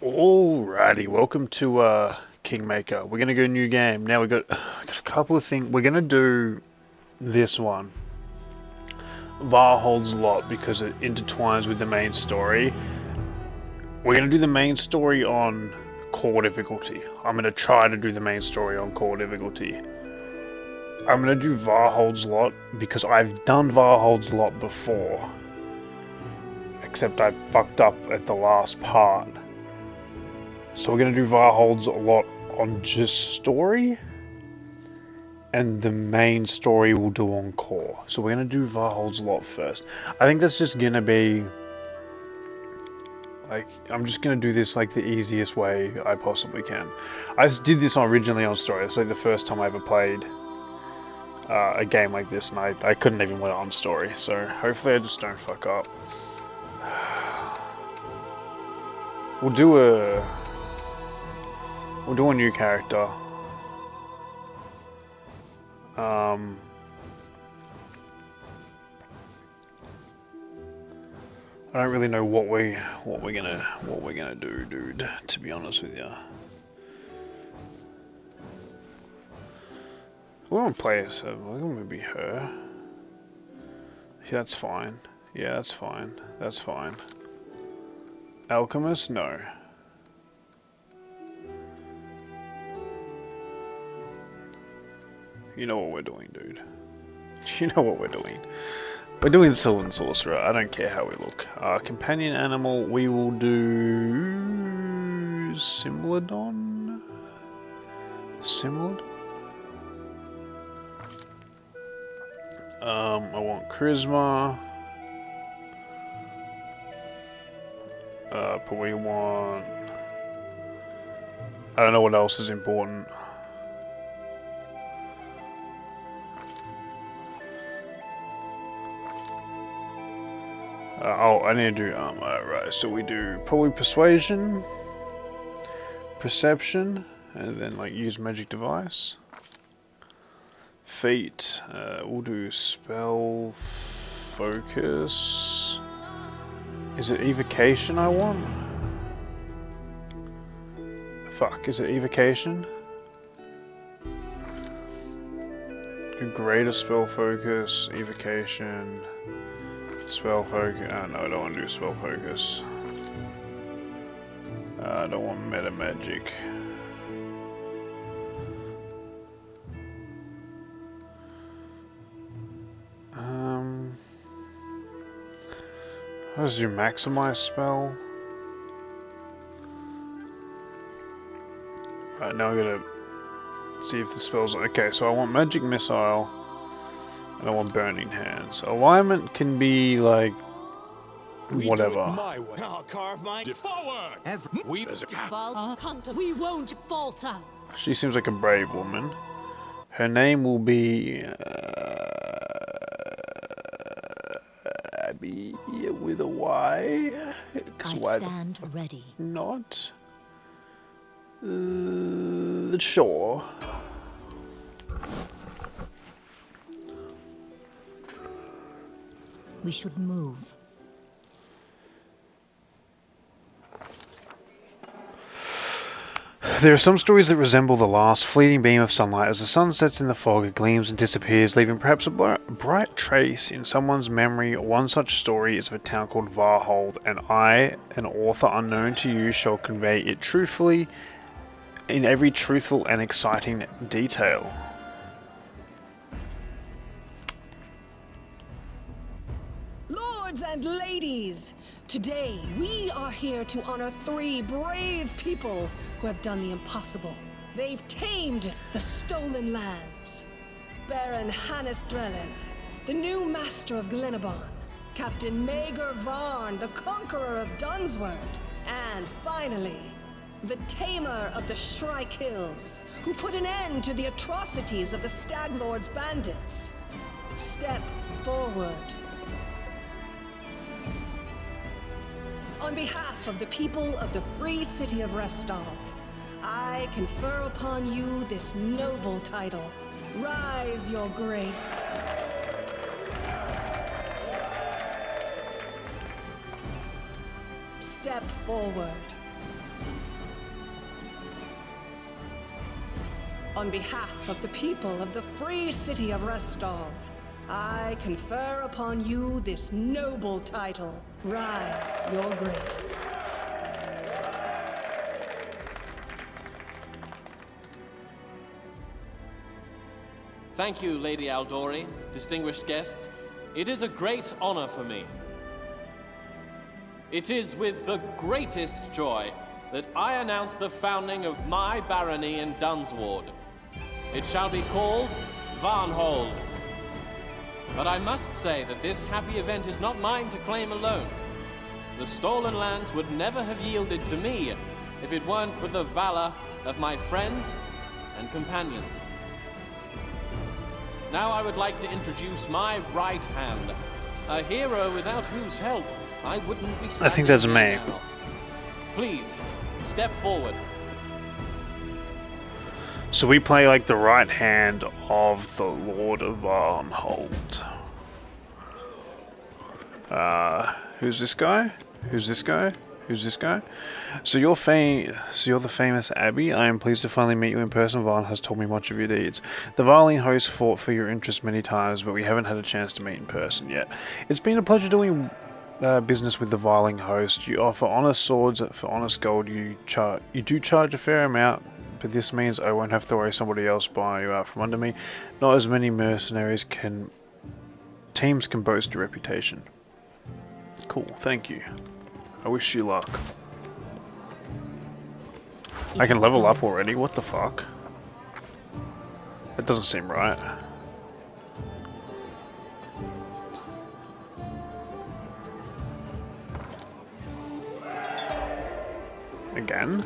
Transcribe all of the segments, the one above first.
Alrighty, welcome to Kingmaker. We're gonna go new game. Now we got a couple of things. We're gonna do this one, Varnhold's Lot, because it intertwines with the main story. We're gonna do the main story on core difficulty. I'm gonna try to do the main story on core difficulty. I'm gonna do Varnhold's Lot because I've done Varnhold's Lot before, except I fucked up at the last part. So we're going to do Varnhold's Lot on just story, and the main story we'll do on core. So we're going to do Varnhold's Lot first. I think that's just going to be, like, I'm just going to do this like the easiest way I possibly can. I just did this originally on story. It's like the first time I ever played a game like this, and I couldn't even win it on story. So hopefully I just don't fuck up. We'll do a new character. I don't really know what we're gonna do, dude, to be honest with you. We won't play it, so we're gonna maybe her. Yeah, that's fine. Yeah, that's fine. That's fine. Alchemist? No. You know what we're doing, dude. You know what we're doing. We're doing Sylvan Sorcerer. I don't care how we look. Companion animal, we will do Similodon. Similodon? I want Charisma. But we want... I don't know what else is important. Oh, I need to do right, so we do probably Persuasion, Perception, and then like use Magic Device. Feat, we'll do Spell, Focus. Is it Evocation I want? Fuck, is it Evocation? Do Greater Spell Focus, Evocation. Spell focus. No, I don't want to do spell focus. I don't want meta magic. What does your maximize spell? Alright, now I gotta see if the spell's okay. So I want magic missile. And I want Burning Hands. Alignment can be like whatever. I'll carve mine forward. We won't falter. She seems like a brave woman. Her name will be Abby with a Y. I stand ready. Not. Sure. We should move. There are some stories that resemble the last fleeting beam of sunlight. As the sun sets in the fog, it gleams and disappears, leaving perhaps a bright trace in someone's memory. One such story is of a town called Varnhold, and I, an author unknown to you, shall convey it truthfully in every truthful and exciting detail. Lords and ladies, today we are here to honor 3 brave people who have done the impossible. They've tamed the stolen lands. Baron Hannes Drelev, the new master of Glenabon, Captain Maegor Varn, the conqueror of Dunsword, and finally, the tamer of the Shrike Hills, who put an end to the atrocities of the Stag Lord's bandits. Step forward. On behalf of the people of the free city of Restov, I confer upon you this noble title. Rise, your grace. Step forward. On behalf of the people of the free city of Restov, I confer upon you this noble title. Rise, your grace. Thank you, Lady Aldori, distinguished guests. It is a great honor for me. It is with the greatest joy that I announce the founding of my barony in Dunsward. It shall be called Varnhold. But I must say that this happy event is not mine to claim alone. The stolen lands would never have yielded to me if it weren't for the valor of my friends and companions. Now I would like to introduce my right hand, a hero without whose help I wouldn't be standing I think that's here me. now. Please, step forward. So we play like the right hand of the Lord of Varnhold. Who's this guy? Who's this guy? Who's this guy? So you're the famous Abby. I am pleased to finally meet you in person. Varn has told me much of your deeds. The Varling host fought for your interest many times, but we haven't had a chance to meet in person yet. It's been a pleasure doing business with the Varling host. You offer honest swords for honest gold. You do charge a fair amount, but this means I won't have to worry somebody else buying you out from under me. Not as many teams can boast a reputation. Cool, thank you. I wish you luck. I can level up already, what the fuck? That doesn't seem right. Again?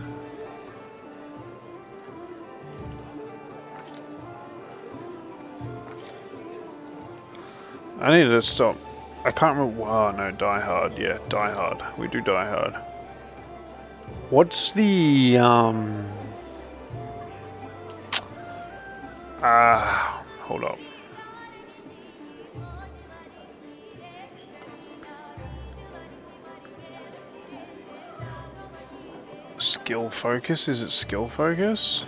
I need to stop. I can't remember. Oh no, Die Hard. Yeah, Die Hard. We do Die Hard. What's the hold up. Skill focus? Is it skill focus?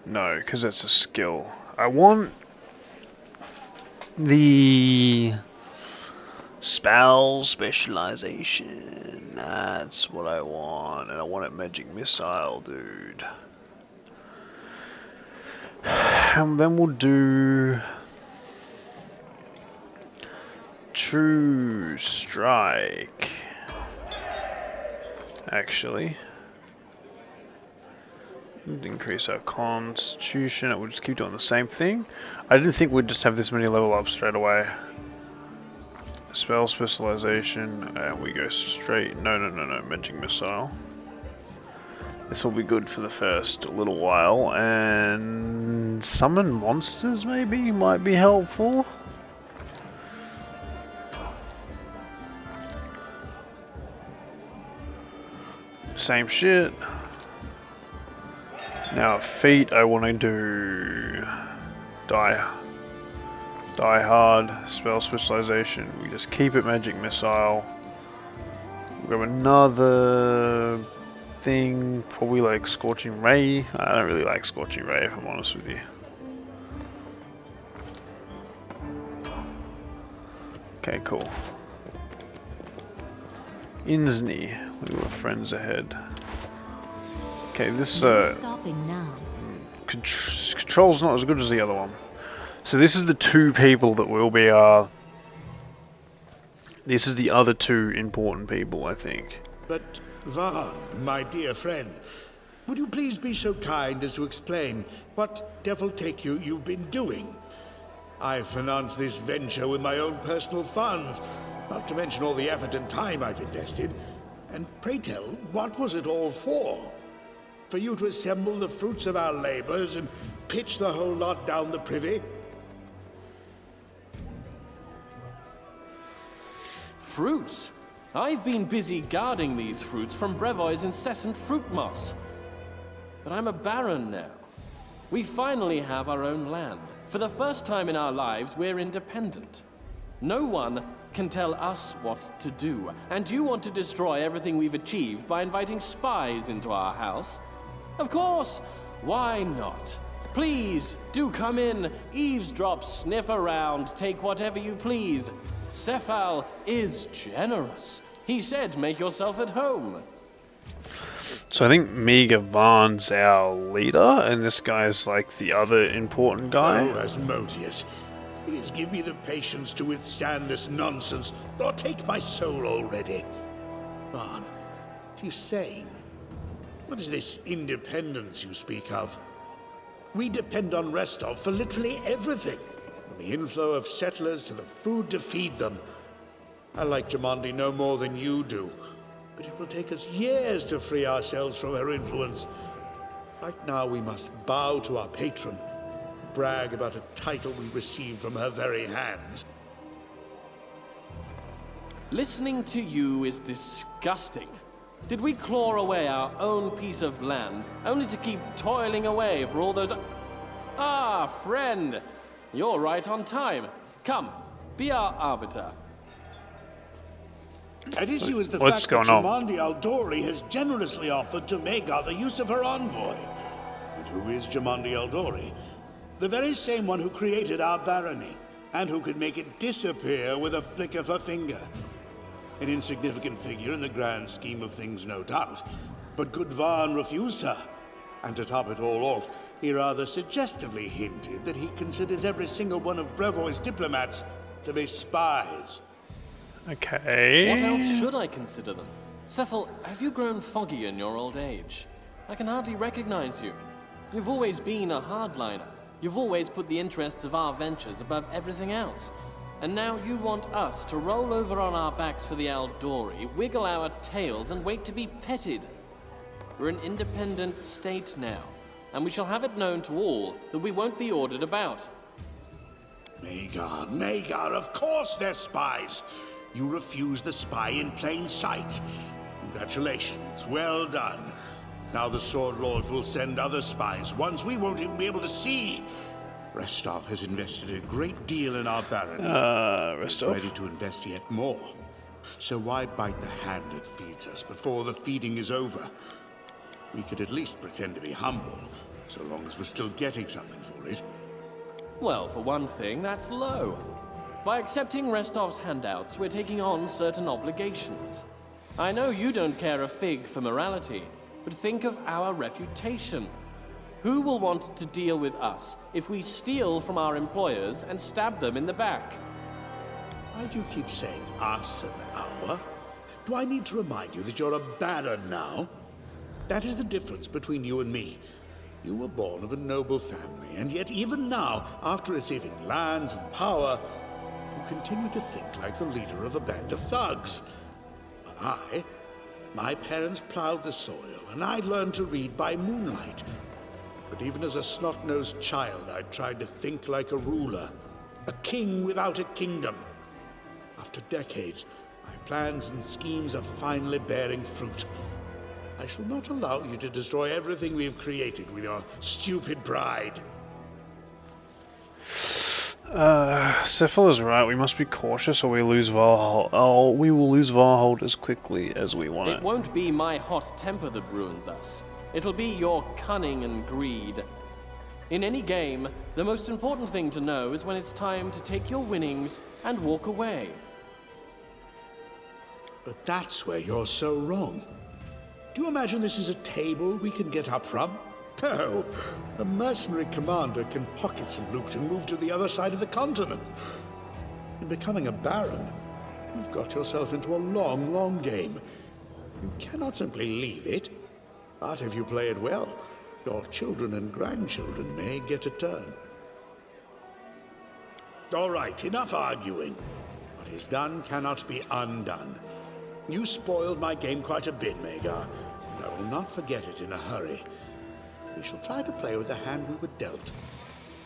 No, because that's a skill. I want the spell specialization. That's what I want, and I want it magic missile, dude. And then we'll do true strike. Actually, increase our constitution. We'll just keep doing the same thing. I didn't think we'd just have this many level ups straight away. Spell specialization, and we go straight. No, magic missile. This will be good for the first little while, and summon monsters maybe might be helpful. Same shit. Now feet, I want to do Die Hard, spell specialization. We just keep it magic missile. We'll grab another thing, probably like Scorching Ray. I don't really like Scorching Ray if I'm honest with you. Okay, cool. Insney, we were friends ahead. Okay, this Stopping now. control's not as good as the other one. So this is the two people that will be this is the other two important people, I think. But Varn, my dear friend, would you please be so kind as to explain what devil take you've been doing? I've financed this venture with my own personal funds, not to mention all the effort and time I've invested. And pray tell, what was it all for? For you to assemble the fruits of our labors and pitch the whole lot down the privy? Fruits? I've been busy guarding these fruits from Brevoy's incessant fruit moths. But I'm a baron now. We finally have our own land. For the first time in our lives, we're independent. No one can tell us what to do. And you want to destroy everything we've achieved by inviting spies into our house? Of course! Why not? Please, do come in, eavesdrop, sniff around, take whatever you please. Cephal is generous. He said make yourself at home. So I think Meager Varn's our leader, and this guy's like the other important guy. Oh, Asmodeus, please give me the patience to withstand this nonsense, or take my soul already. Varn, what are you saying? What is this independence you speak of? We depend on Restov for literally everything, from the inflow of settlers to the food to feed them. I like Jamandi no more than you do, but it will take us years to free ourselves from her influence. Right now we must bow to our patron, brag about a title we received from her very hands. Listening to you is disgusting. Did we claw away our own piece of land, only to keep toiling away for all those... Ah, friend! You're right on time. Come, be our arbiter. At issue is the What's fact that going on? Jamandi Aldori has generously offered to Magar the use of her envoy. But who is Jamandi Aldori? The very same one who created our barony, and who could make it disappear with a flick of her finger. An insignificant figure in the grand scheme of things, no doubt. But good Varn refused her. And to top it all off, he rather suggestively hinted that he considers every single one of Brevoy's diplomats to be spies. Okay. What else should I consider them? Cephal, have you grown foggy in your old age? I can hardly recognize you. You've always been a hardliner. You've always put the interests of our ventures above everything else. And now you want us to roll over on our backs for the Aldori, wiggle our tails, and wait to be petted. We're an independent state now, and we shall have it known to all that we won't be ordered about. Magar, of course they're spies. You refuse the spy in plain sight. Congratulations, well done. Now the Sword Lords will send other spies, ones we won't even be able to see. Restov has invested a great deal in our barony. He's Restov. ready to invest yet more. So why bite the hand that feeds us before the feeding is over? We could at least pretend to be humble, so long as we're still getting something for it. Well, for one thing, that's low. By accepting Restov's handouts, we're taking on certain obligations. I know you don't care a fig for morality, but think of our reputation. Who will want to deal with us if we steal from our employers and stab them in the back? Why do you keep saying us and our? Do I need to remind you that you're a baron now? That is the difference between you and me. You were born of a noble family, and yet even now, after receiving lands and power, you continue to think like the leader of a band of thugs. But my parents plowed the soil, and I learned to read by moonlight. But even as a snot-nosed child, I tried to think like a ruler, a king without a kingdom. After decades, my plans and schemes are finally bearing fruit. I shall not allow you to destroy everything we've created with your stupid pride. Cephal is right. We must be cautious, or we lose Varnhold. Oh, we will lose Varnhold as quickly as we want. It won't be my hot temper that ruins us. It'll be your cunning and greed. In any game, the most important thing to know is when it's time to take your winnings and walk away. But that's where you're so wrong. Do you imagine this is a table we can get up from? No. A mercenary commander can pocket some loot and move to the other side of the continent. In becoming a baron, you've got yourself into a long, long game. You cannot simply leave it. But if you play it well, your children and grandchildren may get a turn. All right, enough arguing. What is done cannot be undone. You spoiled my game quite a bit, Magar, and I will not forget it in a hurry. We shall try to play with the hand we were dealt.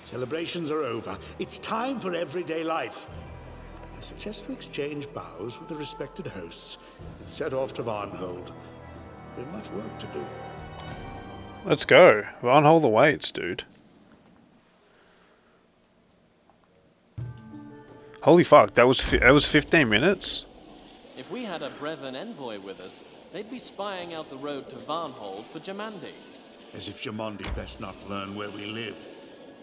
Celebrations are over. It's time for everyday life. I suggest we exchange bows with the respected hosts and set off to Varnhold. We have much work to do. Let's go. Varnhold awaits, dude. Holy fuck, that was 15 minutes? If we had a Brevin envoy with us, they'd be spying out the road to Varnhold for Jamandi. As if Jamond best not learn where we live.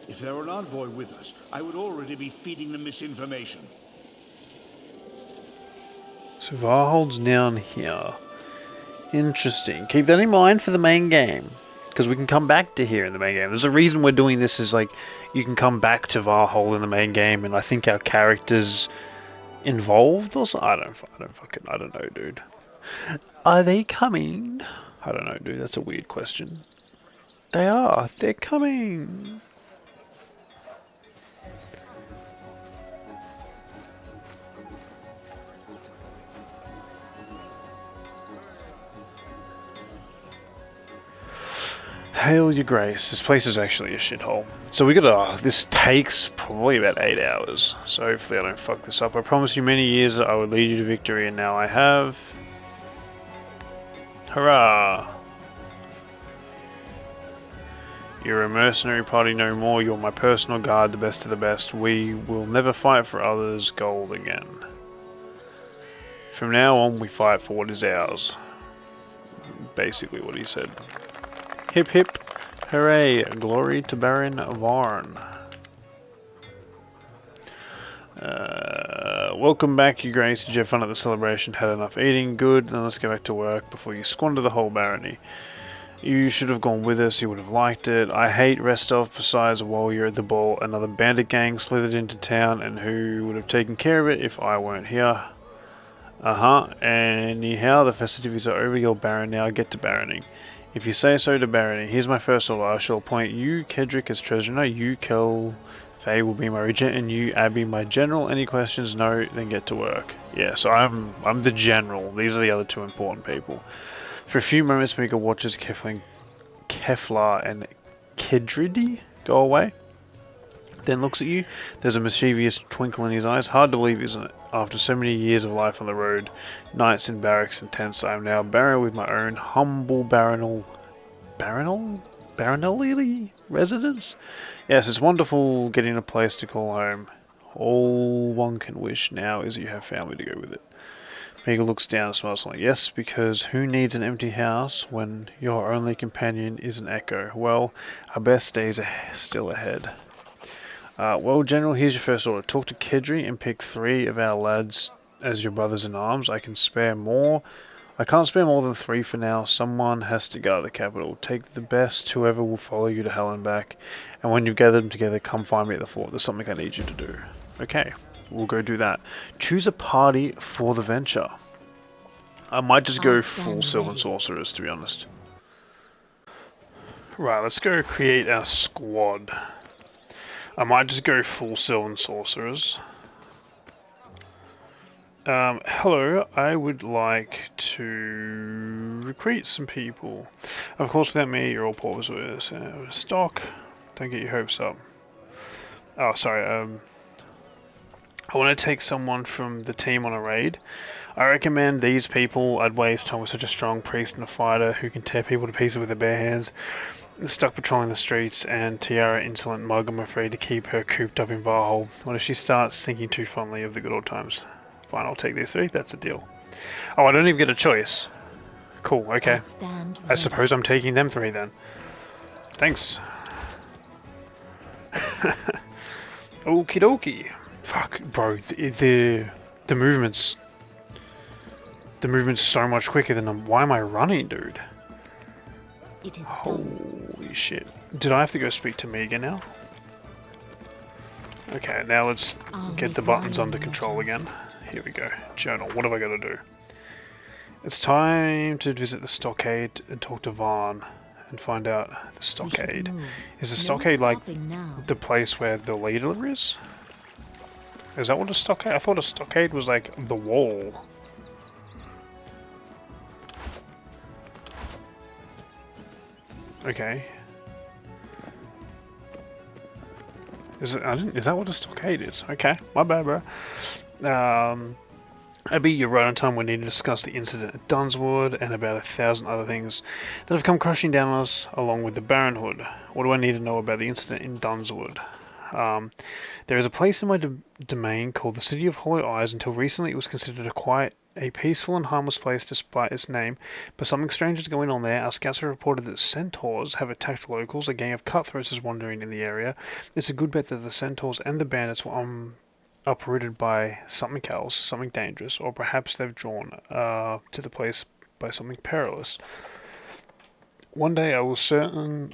If there were an envoy with us, I would already be feeding them misinformation. So Varnhold's down here. Interesting. Keep that in mind for the main game. Because we can come back to here in the main game. There's a reason we're doing this, is like, you can come back to Varnhold in the main game, and I think our characters involved or something. I don't know, dude. Are they coming? I don't know, dude. That's a weird question. They are. They're coming. Hail your grace. This place is actually a shithole. So we gotta, this takes probably about 8 hours. So hopefully I don't fuck this up. I promised you many years that I would lead you to victory, and now I have. Hurrah! You're a mercenary party no more. You're my personal guard, the best of the best. We will never fight for others' gold again. From now on, we fight for what is ours. Basically what he said. Hip hip, hooray, glory to Baron Varn. Welcome back, your grace. Did you have fun at the celebration? Had enough eating? Good, then let's get back to work before you squander the whole barony. You should have gone with us, you would have liked it. I hate Restov. Besides, while you're at the ball, another bandit gang slithered into town, and who would have taken care of it if I weren't here? Anyhow, the festivities are over. Your baron now. Get to baroning. If you say so to barony. Here's my first order. I shall appoint you, Kedrick, as treasurer. You, Kel Faye, will be my regent, and you, Abby, my general. Any questions? No, then get to work. Yeah, so I'm the general. These are the other two important people. For a few moments, Mika watches Keflar and Kedridi go away. Then looks at you. There's a mischievous twinkle in his eyes. Hard to believe, isn't it? After so many years of life on the road, nights in barracks and tents, I am now baron with my own humble baronal residence. Yes, it's wonderful getting a place to call home. All one can wish now is you have family to go with it. Mika looks down and smiles like, yes, because who needs an empty house when your only companion is an echo? Well, our best days are still ahead. Well, General, here's your first order. Talk to Kedri and pick 3 of our lads as your brothers in arms. I can't spare more than 3 for now. Someone has to guard the capital. Take the best, whoever will follow you to hell and back. And when you've gathered them together, come find me at the fort. There's something I need you to do. Okay, we'll go do that. Choose a party for the venture. I might just go full Sylvan Sorcerers, to be honest. Right, let's go create our squad. I might just go full Sylvan Sorcerers. Hello, I would like to recruit some people. Of course, without me, you're all paupers with stock. Don't get your hopes up. Oh, sorry, I want to take someone from the team on a raid. I recommend these people. I'd waste time with such a strong priest and a fighter who can tear people to pieces with their bare hands. Stuck patrolling the streets, and Tiara, insolent mug, I'm afraid to keep her cooped up in Varnhold. What if she starts thinking too fondly of the good old times? Fine, I'll take these 3, that's a deal. Oh, I don't even get a choice. Cool, okay. I suppose I'm taking them 3 then. Thanks. Okie dokie. Fuck, bro, the movement's so much quicker than why am I running, dude? It is Holy shit. Did I have to go speak to Megan now? Okay, now let's get the buttons under control again. Here we go. Journal. What have I got to do? It's time to visit the stockade and talk to Varn and find out the stockade. Is the stockade like the place where the leader is? Is that what a stockade? I thought a stockade was like the wall. Okay. Is that what a stockade is? Okay, my bad, bro. Abby, you're right on time. We need to discuss the incident at Dunswood and about 1,000 other things that have come crashing down on us, along with the Baronhood. What do I need to know about the incident in Dunswood? There is a place in my domain called the City of Hollow Eyes. Until recently, it was considered a quiet A peaceful and harmless place despite its name, but something strange is going on there. Our scouts have reported that centaurs have attacked locals. A gang of cutthroats is wandering in the area. It's a good bet that the centaurs and the bandits were uprooted by something else, something dangerous, or perhaps they've drawn to the place by something perilous. One day I will certainly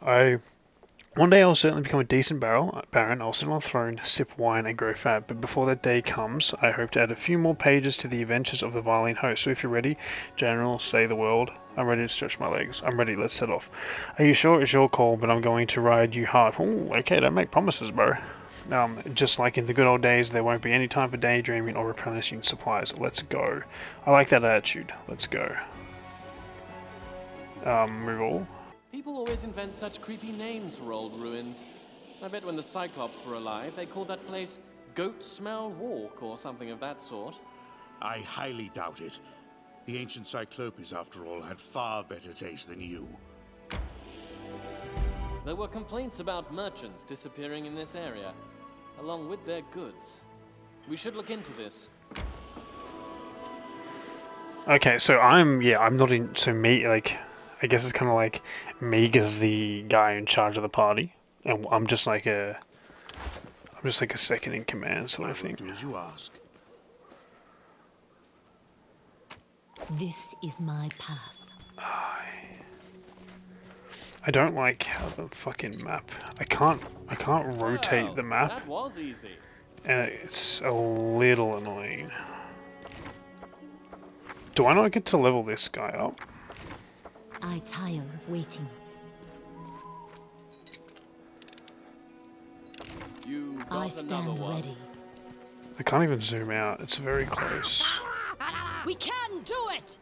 become a decent baron. I'll sit on a throne, sip wine, and grow fat. But before that day comes, I hope to add a few more pages to the adventures of the Varnhold host. So if you're ready, General, say the word. I'm ready to stretch my legs. I'm ready. Let's set off. Are you sure? It's your call, but I'm going to ride you hard. Ooh, okay, don't make promises, bro. Just like in the good old days, there won't be any time for daydreaming or replenishing supplies. Let's go. I like that attitude. Let's go. Move. People always invent such creepy names for old ruins. I bet when the Cyclops were alive, they called that place Goat Smell Walk or something of that sort. I highly doubt it. The ancient Cyclopes, after all, had far better taste than you. There were complaints about merchants disappearing in this area, along with their goods. We should look into this. Okay, so I'm not in. So me, like, I guess it's kind of like Mega's the guy in charge of the party, and I'm just like a second in command sort of thing. Do as you ask. This is my path. I don't like how the fucking map. I can't rotate the map, That was easy. and it's a little annoying. Do I not get to level this guy up? I tire of waiting. You got I another stand one. ready. I can't even zoom out. It's very close. We can do it!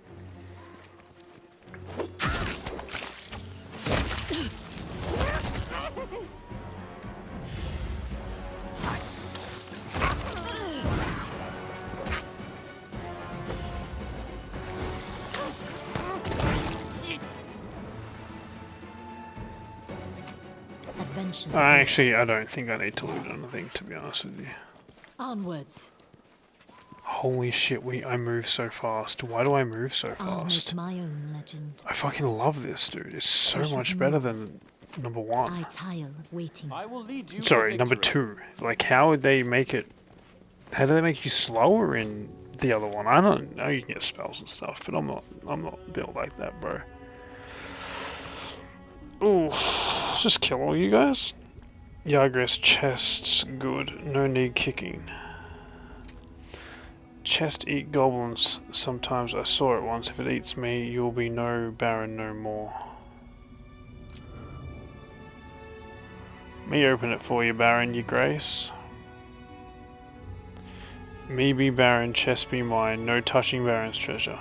Adventures. Actually, I don't think I need to loot anything, to be honest with you. Onwards. Holy shit, I move so fast. Why do I move so I'll fast? make my own legend. I fucking love this, dude. It's so should much better move. than number one. I tire of waiting. I will lead you Sorry, to number victory. two. Like, how would they make it... How do they make you slower in the other one? I don't know, you can get spells and stuff, but I'm not built like that, bro. Ooh, just kill all you guys. Yagras chests, good. No need kicking. Chest eat goblins. Sometimes I saw it once. If it eats me, you'll be no baron no more. Me open it for you, Baron, your grace. Me be Baron, chest be mine. No touching Baron's treasure.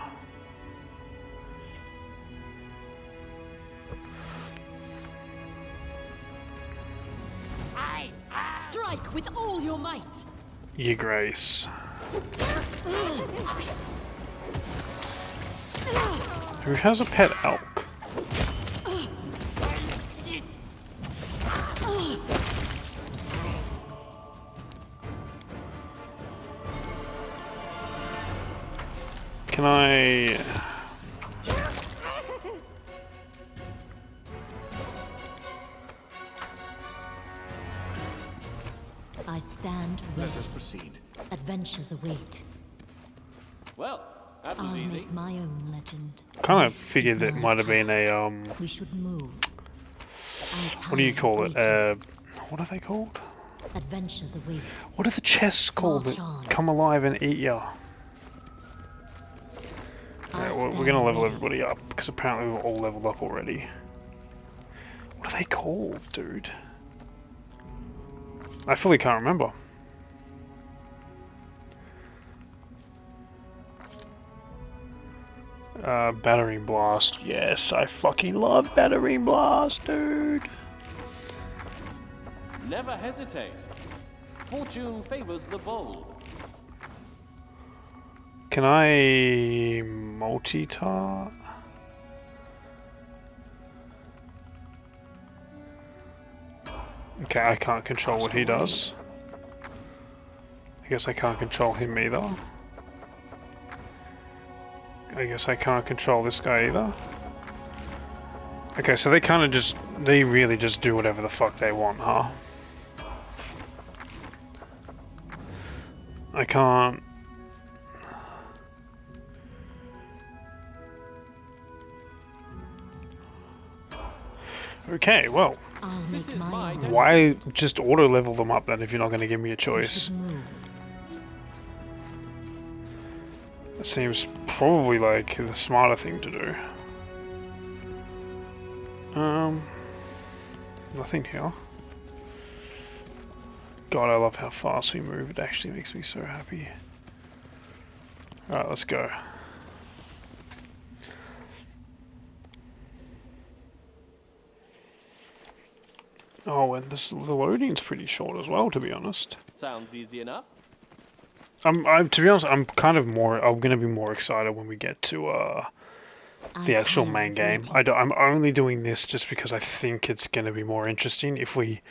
Strike with all your might! Your grace. Who has a pet elk? Can I... I stand ready. Let us proceed. Adventures await. Well, that was I'll easy. make my own legend. kind of This figured is it my might have been path. a We should move. what do you call it? What are they called? Adventures await. What are the chests called March that on. come alive and eat ya? Yeah, we're gonna level everybody up because apparently we're all leveled up already. What are they called, dude? I fully can't remember. Battering blast. Yes, I fucking love battering blast, dude. Never hesitate. Fortune favors the bold. Can I multi-tar? Okay, I can't control what he does. I guess I can't control him either. I guess I can't control this guy either. Okay, so they kind of just... They really just do whatever the fuck they want, huh? I can't... Okay, well, I'll This make is my my destiny. why just auto-level them up then if you're not going to give me a choice? move. It seems probably like the smarter thing to do. Nothing here. God, I love how fast we move. It actually makes me so happy. Alright, let's go. Oh, and the loading's pretty short as well, to be honest. Sounds easy enough. To be honest, I'm gonna be more excited when we get to the actual main game. I'm only doing this just because I think it's gonna be more interesting if we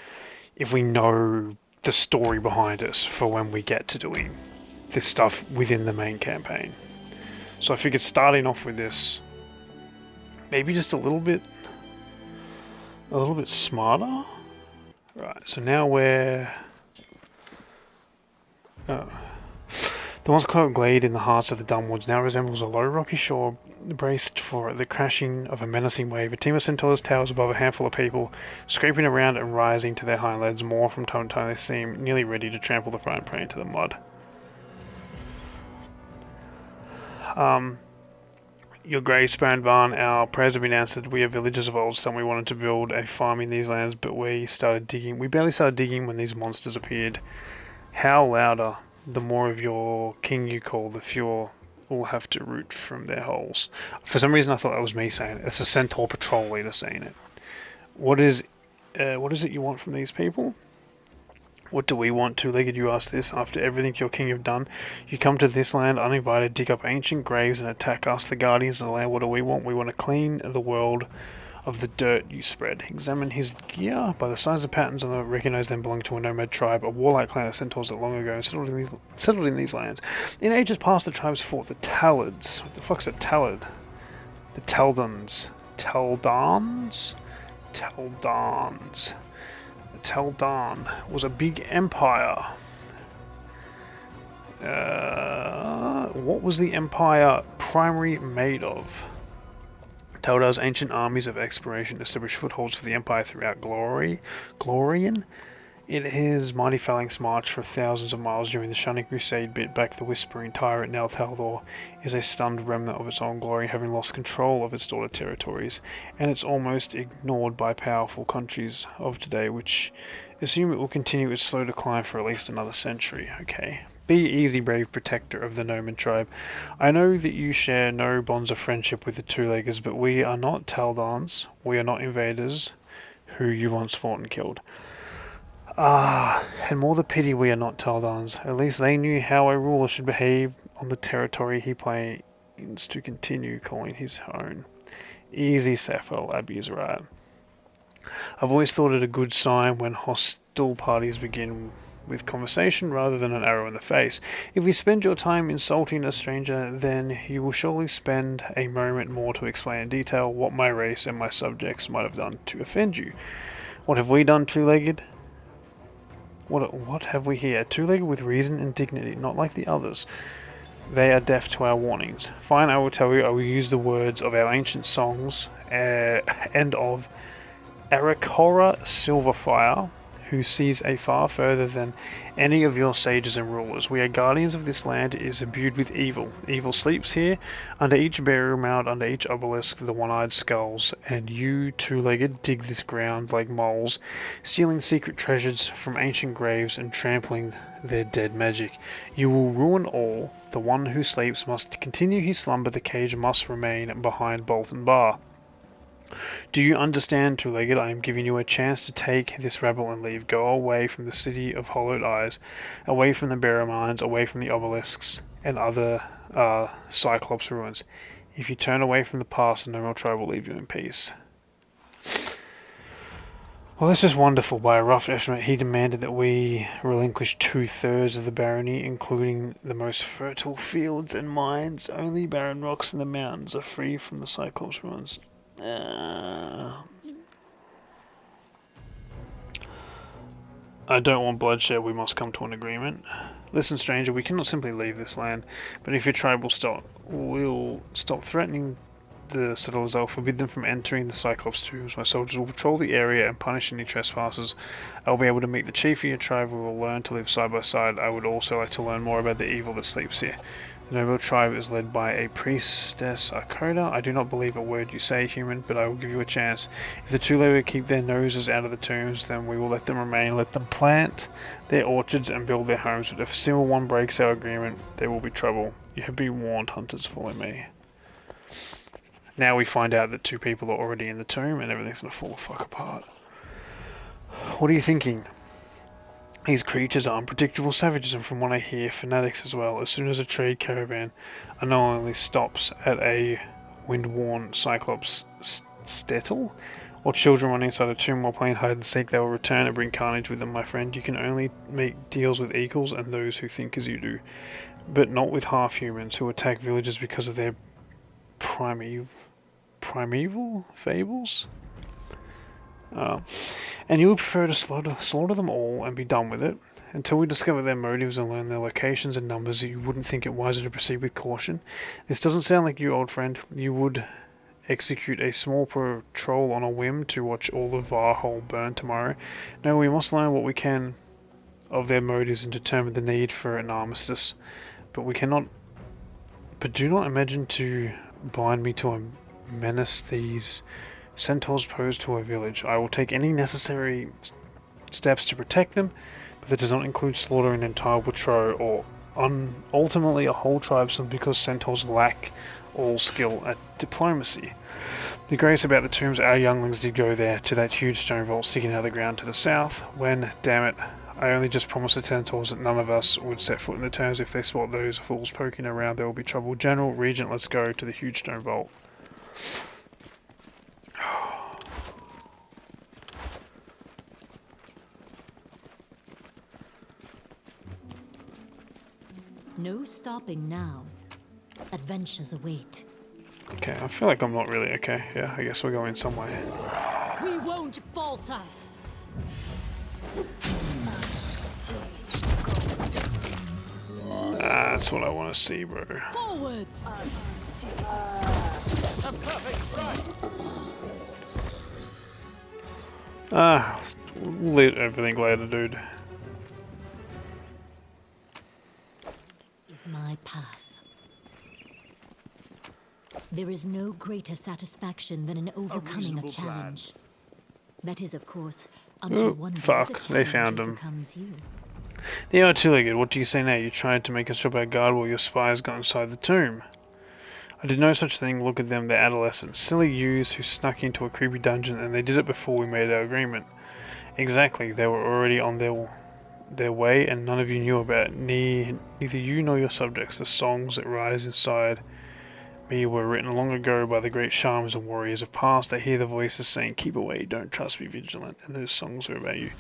know the story behind us for when we get to doing this stuff within the main campaign. So I figured starting off with this, maybe just a little bit smarter. Right, so now we're... Oh. The once quiet glade in the hearts of the Dunwoods now resembles a low rocky shore braced for the crashing of a menacing wave. A team of Centaurs towers above a handful of people, scraping around and rising to their hind legs. More from time to time they seem nearly ready to trample the frightened prey into the mud. Your Grey Span Barn, our prayers have been answered. We are villagers of old Sun. We wanted to build a farm in these lands, but we barely started digging when these monsters appeared. Howl louder. The more of your king you call, the fewer will have to root from their holes. For some reason I thought that was me saying it. It's a Centaur patrol leader saying it. What is it you want from these people? What do we want, two-legged? You ask this. After everything your king have done, you come to this land uninvited, dig up ancient graves and attack us, the guardians of the land. What do we want? We want to clean the world of the dirt you spread. Examine his gear. By the signs and patterns on them, recognize them belong to a nomad tribe, a warlike clan of centaurs that long ago settled in these lands. In ages past, the tribes fought the Talids. What the fuck's a Talid? The Teldans. Teldans? Teldans. The Teldan was a big empire. What was the empire primarily made of? Teldar's ancient armies of exploration established footholds for the Empire throughout Glorian. In his mighty phalanx march for thousands of miles during the Shining Crusade bit back the whispering tyrant now Taldor is a stunned remnant of its own glory, having lost control of its daughter territories, and it's almost ignored by powerful countries of today, which assume it will continue its slow decline for at least another century. Okay. Be easy, brave protector of the Nomad tribe. I know that you share no bonds of friendship with the Two-Leggers, but we are not Taldans. We are not invaders who you once fought and killed. And more the pity we are not Taldans. At least they knew how a ruler should behave on the territory he plans to continue calling his own. Easy, Sappho, Abby is right. I've always thought it a good sign when hostile parties begin with conversation rather than an arrow in the face. If you spend your time insulting a stranger, then you will surely spend a moment more to explain in detail what my race and my subjects might have done to offend you. What have we done, Two-Legged? What have we here? Two-Legged with reason and dignity, not like the others. They are deaf to our warnings. Fine, I will tell you, I will use the words of our ancient songs, and of Arakora Silverfire, who sees a far further than any of your sages and rulers. We are guardians of this land. It is imbued with evil. Evil sleeps here, under each burial mound, under each obelisk, the one-eyed skulls, and you, Two-Legged, dig this ground like moles, stealing secret treasures from ancient graves and trampling their dead magic. You will ruin all. The one who sleeps must continue his slumber. The cage must remain behind bolt and bar. Do you understand, Two-Legged? I am giving you a chance to take this rebel and leave. Go away from the city of hollowed eyes, away from the burial mines, away from the obelisks and other Cyclops ruins. If you turn away from the past, the Nomad tribe will leave you in peace. Well, this is wonderful. By a rough estimate, he demanded that we relinquish 2/3 of the barony, including the most fertile fields and mines. Only barren rocks in the mountains are free from the Cyclops ruins. I don't want bloodshed. We must come to an agreement. Listen, stranger, we cannot simply leave this land, but if your tribe will stop threatening the settlers, I'll forbid them from entering the Cyclops tombs. My soldiers will patrol the area and punish any trespassers. I'll be able to meet the chief of your tribe. We will learn to live side by side. I would also like to learn more about the evil that sleeps here. The noble tribe is led by a priestess Arcoda. I do not believe a word you say, human, but I will give you a chance. If the two keep their noses out of the tombs, then we will let them remain. Let them plant their orchards and build their homes. But if a single one breaks our agreement, there will be trouble. You have been warned, hunters. Follow me. Now we find out that 2 people are already in the tomb and everything's gonna fall the fuck apart. What are you thinking? These creatures are unpredictable savages, and from what I hear, fanatics as well. As soon as a trade caravan unknowingly stops at a wind-worn Cyclops stettel, or children running inside a tomb while playing hide and seek, they will return and bring carnage with them, my friend. You can only make deals with equals and those who think as you do, but not with half-humans who attack villages because of their primeval fables. And you would prefer to slaughter them all and be done with it. Until we discover their motives and learn their locations and numbers, you wouldn't think it wiser to proceed with caution. This doesn't sound like you, old friend. You would execute a small patrol on a whim to watch all of Varnhold burn tomorrow. No, we must learn what we can of their motives and determine the need for an armistice. But do not imagine to bind me to a menace these Centaurs pose to our village. I will take any necessary steps to protect them, but that does not include slaughtering an entire patrol or ultimately a whole tribe simply because Centaurs lack all skill at diplomacy. The grace about the tombs, our younglings did go there, to that huge stone vault sticking out of the ground to the south, when, damn it, I only just promised the Centaurs that none of us would set foot in the tombs. If they spot those fools poking around, there will be trouble. General, Regent, let's go to the huge stone vault. No stopping now. Adventures await. Okay, I feel like I'm not really okay. Yeah, I guess we're going somewhere. We won't falter. That's what I want to see, bro. Forwards. A perfect strike. Lit everything later, dude. Is my path. There is no greater satisfaction than in overcoming a challenge. That is, of course, until one day fuck, the they challenge found him. overcomes you. They are two-legged. What do you say now? You tried to make us drop our guard while your spies got inside the tomb. I did no such thing. Look at them, they're adolescents. Silly youths who snuck into a creepy dungeon, and they did it before we made our agreement. Exactly, they were already on their way, and none of you knew about it. Neither you nor your subjects. The songs that rise inside me were written long ago by the great shamans and warriors of past. I hear the voices saying, keep away, don't trust, be vigilant. And those songs are about you.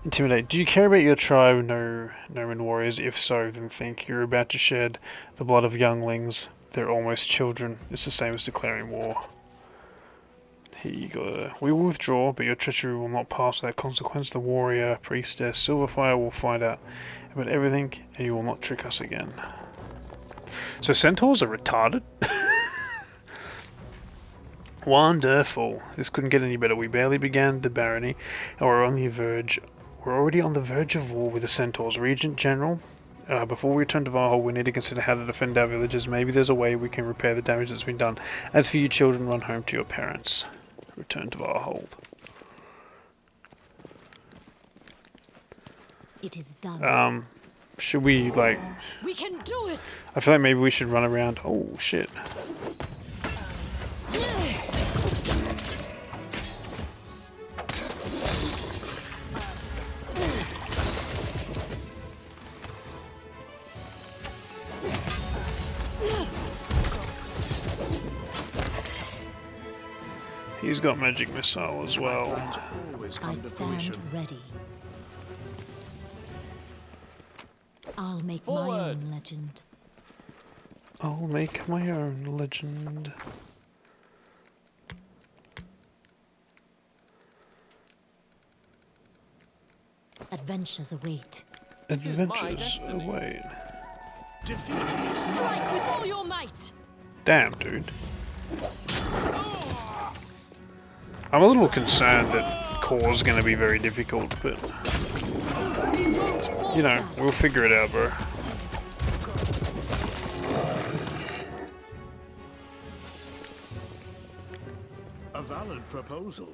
Intimidate. Do you care about your tribe, Noman warriors? If so, then think you're about to shed the blood of younglings. They're almost children. It's the same as declaring war. Here you go. We will withdraw, but your treachery will not pass without consequence. The warrior, priestess, Silverfire will find out about everything, and you will not trick us again. So centaurs are retarded? Wonderful. This couldn't get any better. We barely began the barony, and we're already on the verge of war with the centaurs. Regent General, before we return to Varnhold, we need to consider how to defend our villages. Maybe there's a way we can repair the damage that's been done. As for you children, run home to your parents. Return to Varnhold. It is done. Should we, like... We can do it. I feel like maybe we should run around... Oh, shit. He's got magic missile as well. I stand ready. I'll make my own legend. I'll make my own legend. Adventures await. Adventures await. Strike with all your might. Damn, dude. I'm a little concerned that core's gonna be very difficult, but you know, we'll figure it out, bro. A valid proposal.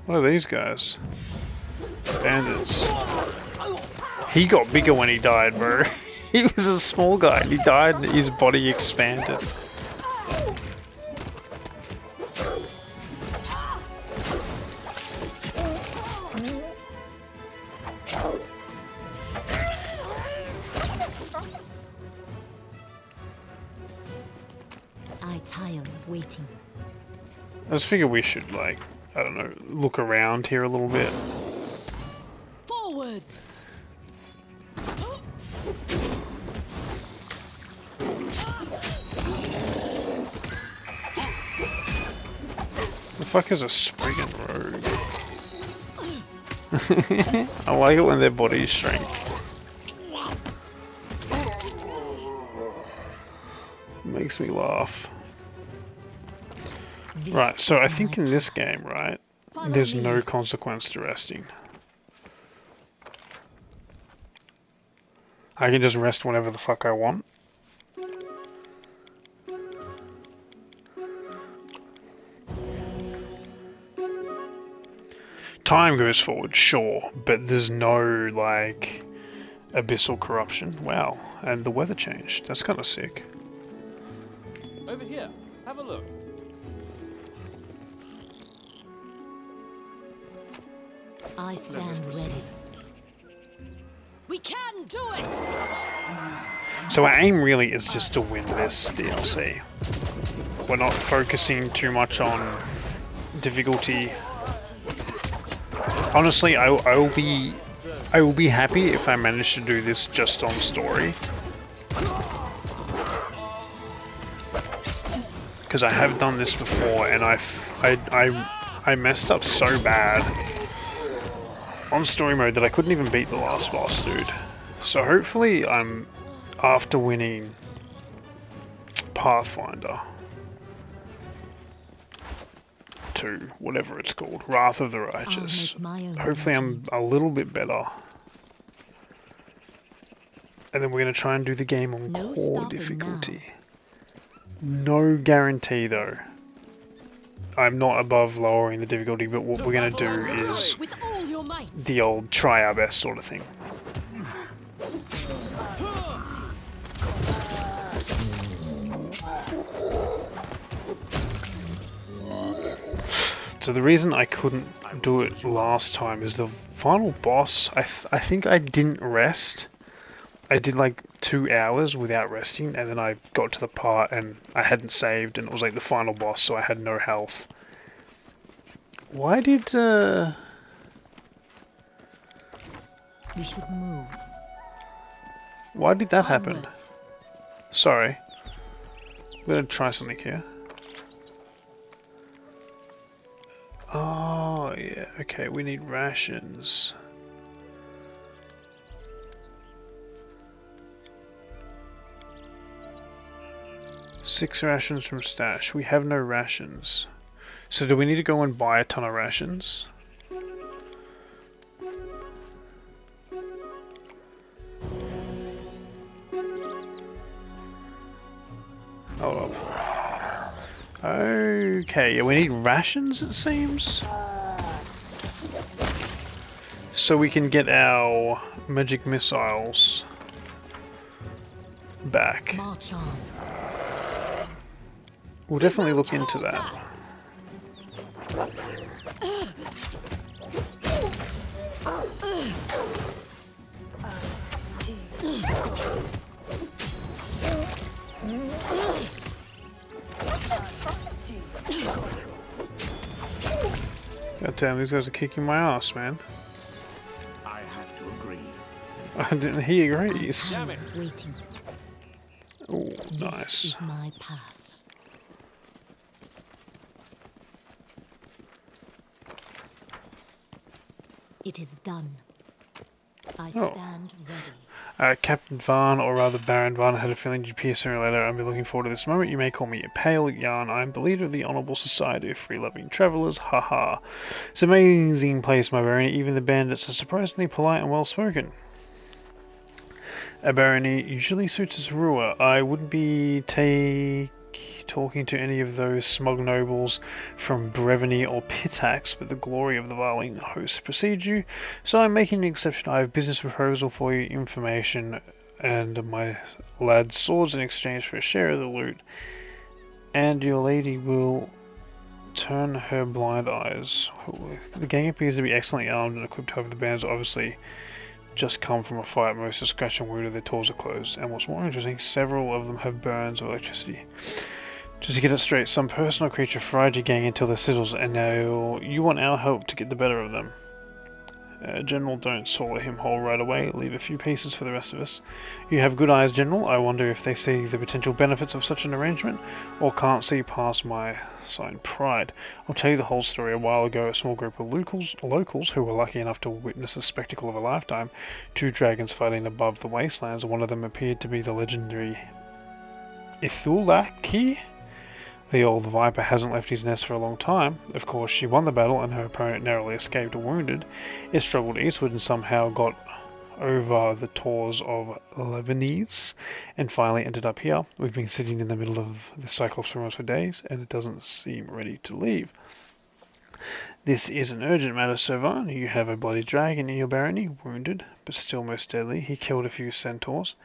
What are these guys? Bandits. He got bigger when he died, bro. He was a small guy and he died and his body expanded. I tire of waiting. I just figure we should, like, I don't know, look around here a little bit. Forwards. The fuck is a Spriggan rogue? I like it when their bodies shrink. Makes me laugh. Right, so I think in this game, right, there's no consequence to resting. I can just rest whenever the fuck I want. Time goes forward, sure, but there's no, like, abyssal corruption. Wow, and the weather changed. That's kind of sick. Over here, have a look. I stand ready. We can do it. So our aim really is just to win this DLC. We're not focusing too much on difficulty. Honestly, I will be happy if I manage to do this just on story. Because I have done this before and I messed up so bad on story mode that I couldn't even beat the last boss, dude. So hopefully I'm after winning Pathfinder 2, whatever it's called, Wrath of the Righteous. Hopefully I'm a little bit better. And then we're going to try and do the game on core difficulty. No guarantee though. I'm not above lowering the difficulty, but what we're going to do is the old try our best sort of thing. So the reason I couldn't do it last time is the final boss, I think I didn't rest. I did like 2 hours without resting, and then I got to the part and I hadn't saved, and it was like the final boss, so I had no health. Why did We should move. Why did that happen? Onwards. Sorry. I'm gonna try something here. Oh yeah, okay, we need rations. Six rations from stash. We have no rations. So do we need to go and buy a ton of rations? Hold up. Okay, yeah, we need rations it seems. So we can get our magic missiles back. March on. We'll definitely look into that. God damn, these guys are kicking my ass, man. I have to agree. I didn't hear agrees. Damn it. Waiting. Oh, This nice. is my path. It is done. I Oh. stand ready. Captain Varn, or rather Baron Varn, had a feeling you'd appear sooner or later. I've been looking forward to this moment. You may call me a Pale Yarn. I'm the leader of the Honourable Society of Free-Loving Travellers. Haha. It's an amazing place, my barony. Even the bandits are surprisingly polite and well-spoken. A barony usually suits its ruler. I wouldn't be talking to any of those smug nobles from Brevany or Pitax, but the glory of the Varling host precedes you, so I'm making an exception. I have a business proposal for you, information, and my lad's swords in exchange for a share of the loot, and your lady will turn her blind eyes. The gang appears to be excellently armed and equipped. However, the bandits obviously just come from a fight. Most are scratched and wounded, their doors are closed, and what's more interesting, several of them have burns of electricity. Just to get it straight, some person or creature fried your gang until they're sizzles, and now you want our help to get the better of them. General, don't swallow him whole right away. Leave a few pieces for the rest of us. You have good eyes, General. I wonder if they see the potential benefits of such an arrangement, or can't see past my sign pride. I'll tell you the whole story. A while ago, a small group of locals who were lucky enough to witness the spectacle of a lifetime, two dragons fighting above the wastelands. One of them appeared to be the legendary Ithulaki. The old viper hasn't left his nest for a long time. Of course, she won the battle and her opponent narrowly escaped wounded. It struggled eastward and somehow got over the tors of Lebanese and finally ended up here. We've been sitting in the middle of the Cyclops ruins for days and it doesn't seem ready to leave. This is an urgent matter, Sir Varn. You have a bloody dragon in your barony, wounded, but still most deadly. He killed a few centaurs.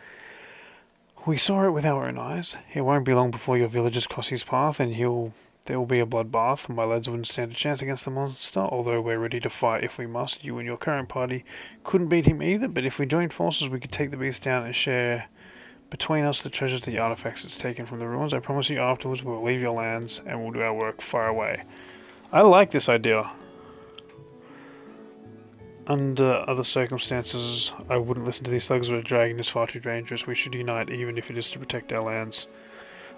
We saw it with our own eyes. It won't be long before your villagers cross his path, and there will be a bloodbath. My lads wouldn't stand a chance against the monster, although we're ready to fight if we must. You and your current party couldn't beat him either, but if we joined forces we could take the beast down and share between us the treasures, the artifacts it's taken from the ruins. I promise you afterwards we'll leave your lands and we'll do our work far away. I like this idea. Under other circumstances, I wouldn't listen to these thugs, but a dragon is far too dangerous. We should unite, even if it is to protect our lands.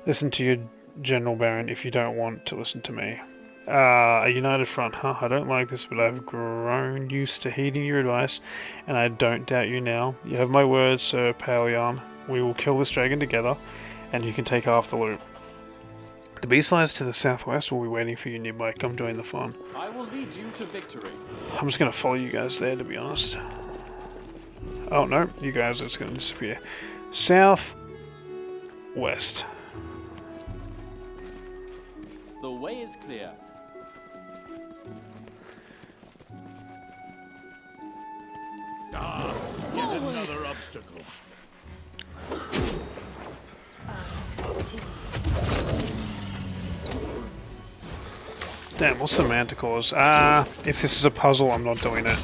Listen to your General Baron if you don't want to listen to me. A united front, huh? I don't like this, but I've grown used to heeding your advice, and I don't doubt you now. You have my word, Sir Paleon. We will kill this dragon together, and you can take half the loot. The beast lies to the southwest. We'll be waiting for you nearby. Come join the fun. I will lead you to victory. I'm just gonna follow you guys there, to be honest. Oh no, you guys are just gonna disappear. South west. The way is clear. Ah, yet another obstacle. Damn, what's the manticores? If this is a puzzle, I'm not doing it.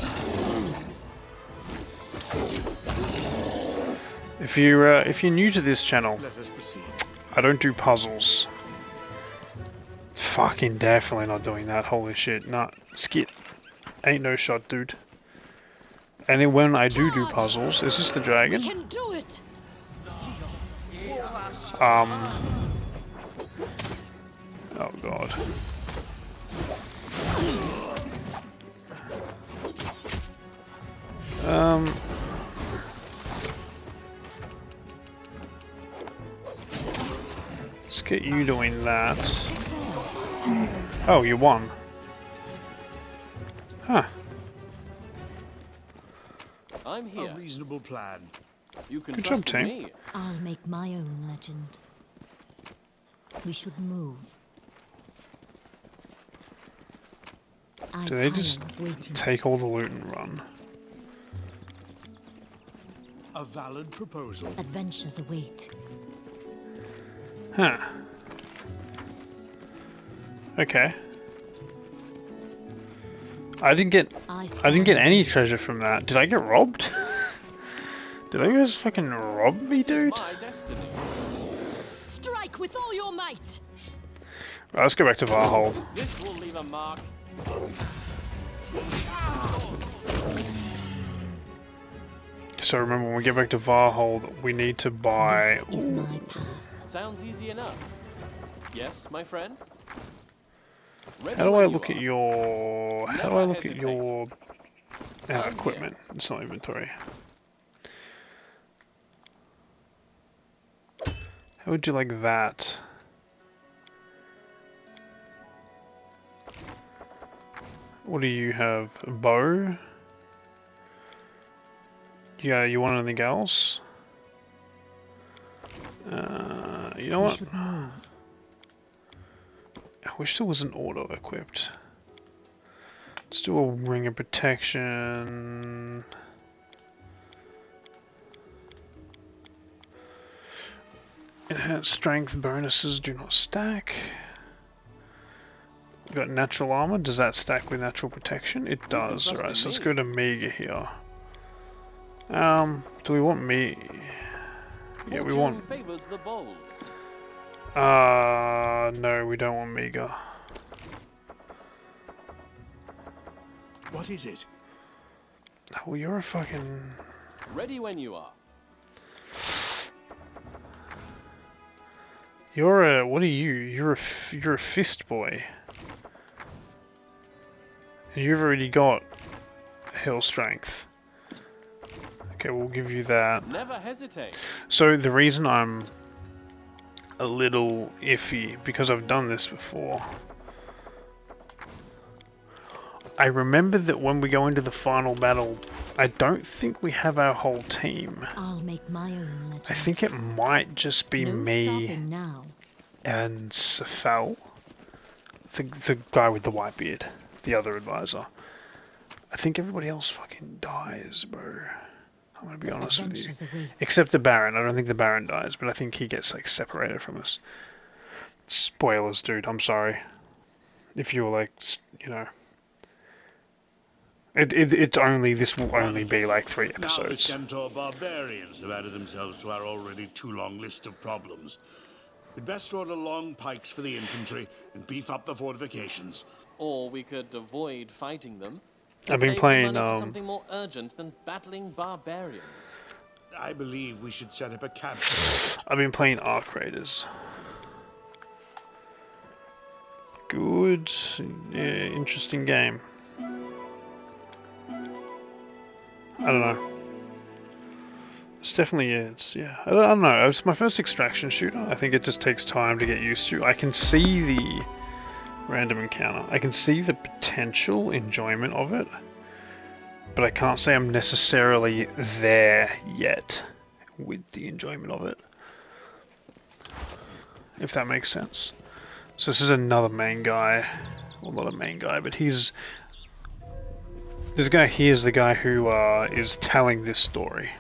If you're new to this channel, Let us proceed. I don't do puzzles. Fucking definitely not doing that. Holy shit, nah, skit. Ain't no shot, dude. And then when I do puzzles, is this the We dragon? can do it. Oh god. Let's get you doing that. Oh, you won. Huh. I'm here. A reasonable plan. You can Good trust job, in team. me. I'll make my own legend. We should move. I Do they tire just of waiting. take all the loot and run? A valid proposal. Adventures await. Huh. Okay. I didn't get any treasure from that. Did I get robbed? Did I guys fucking rob me, This is dude? my destiny. Strike with all your might. Right, let's go back to Varnhold. This will leave a mark. So remember, when we get back to Varnhold, we need to buy. This is my path. Sounds easy enough. Yes, my friend? Ready How do when I you look are. at your? How do Never I look at hesitate. your here. equipment? It's not inventory. How would you like that? What do you have? A bow? Yeah, you want anything else? You know We what? should move. I wish there was an auto-equipped. Let's do a ring of protection. Enhanced strength bonuses do not stack. We've got natural armor. Does that stack with natural protection? It does. trust Alright, in so let's me. go to Mega here. Do we want me? Yeah, we Fortune want. favors the bold. No, we don't want Mega. What is it? Well, you're a fucking. Ready when you are. You're a. What are you? You're a fist boy. And you've already got hill strength. Okay, we'll give you that. Never hesitate. So the reason I'm a little iffy, because I've done this before. I remember that when we go into the final battle, I don't think we have our whole team. I'll make my own legend. I think it might just be no me stopping now. and Safel, the guy with the white beard, the other advisor. I think everybody else fucking dies, bro. I'm gonna be honest with you. Adventures await. Except the Baron. I don't think the Baron dies, but I think he gets like separated from us. Spoilers, dude. I'm sorry. If you were like, you know, it's only, this will only be like 3 Now the episodes. Centaur barbarians have added themselves to our already too long list of problems. We'd best order long pikes for the infantry and beef up the fortifications. Or we could avoid fighting them. I've and been save the playing, money for something more urgent than battling barbarians. I believe we should set up a camp. I've been playing Arc Raiders. Good, yeah, interesting game. I don't know. It's definitely, yeah. I don't know. It's my first extraction shooter. I think it just takes time to get used to. I can see the random encounter. I can see the potential enjoyment of it, but I can't say I'm necessarily there yet with the enjoyment of it. If that makes sense. So this is another main guy. Well, not a main guy, but he's... This guy here is the guy who is telling this story.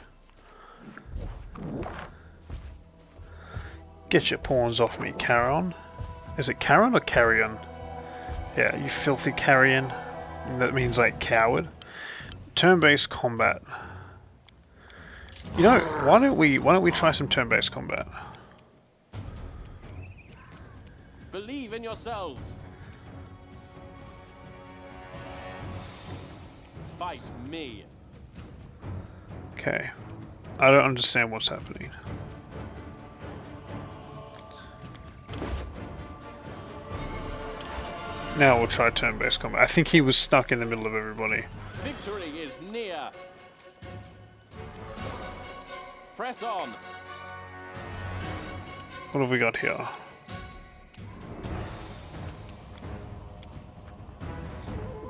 Get your pawns off me, Charon. Is it Charon or Carrion? Yeah, you filthy carrion. That means like coward. Turn-based combat. You know, why don't we try some turn-based combat? Believe in yourselves. Fight me. Okay. I don't understand what's happening. Now we'll try turn-based combat. I think he was stuck in the middle of everybody. Victory is near. Press on. What have we got here?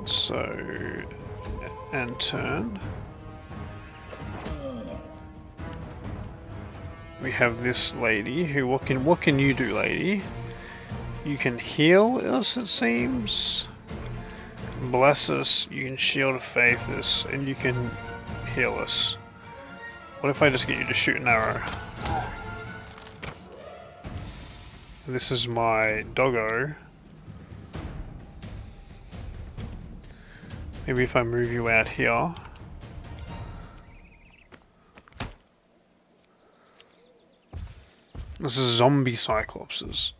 So, and turn. We have this lady who, what can you do, lady? You can heal us, it seems. Bless us, you can shield of faith us, and you can heal us. What if I just get you to shoot an arrow? This is my doggo. Maybe if I move you out here. This is zombie cyclopses.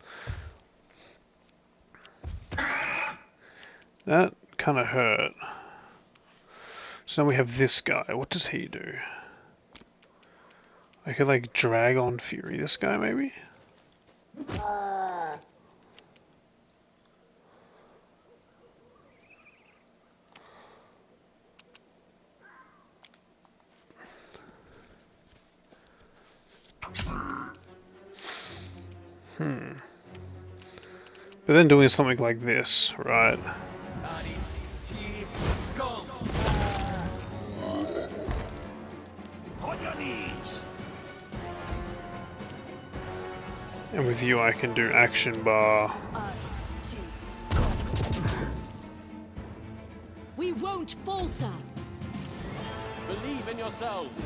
That kind of hurt. So now we have this guy. What does he do? I could like drag on Fury this guy maybe? But then doing something like this, right? On your knees. And with you I can do action bar. We won't falter. Believe in yourselves.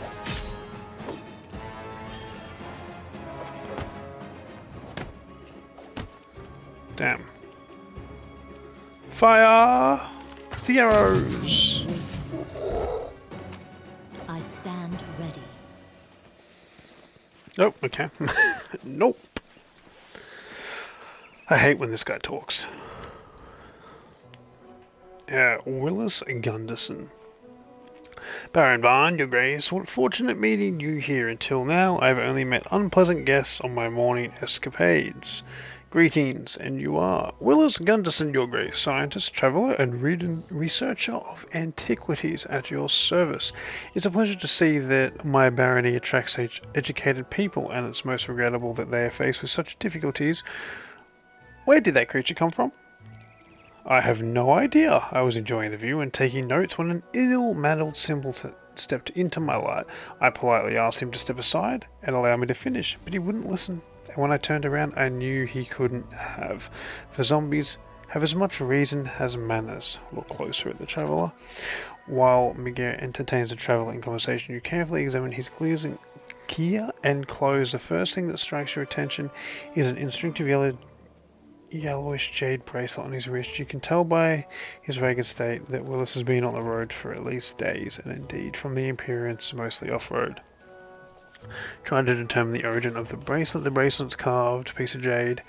Damn. Fire the arrows! I stand ready. Nope, okay. Nope. I hate when this guy talks. Willas Gunderson. Baron Varn, your grace, what fortunate meeting you here. Until now, I've only met unpleasant guests on my morning escapades. Greetings, and you are Willas Gunderson, your grace, scientist, traveller, and researcher of antiquities at your service. It's a pleasure to see that my barony attracts educated people, and it's most regrettable that they are faced with such difficulties. Where did that creature come from? I have no idea. I was enjoying the view and taking notes when an ill-mannered symbol stepped into my light. I politely asked him to step aside and allow me to finish, but he wouldn't listen. And when I turned around, I knew he couldn't have. For zombies have as much reason as manners. Look closer at the traveller. While Miguel entertains the traveller in conversation, you carefully examine his gear and clothes. The first thing that strikes your attention is an instinctive yellowish jade bracelet on his wrist. You can tell by his ragged state that Willas has been on the road for at least days, and indeed from the appearance mostly off-road. Trying to determine the origin of the bracelet. The bracelet's carved piece of jade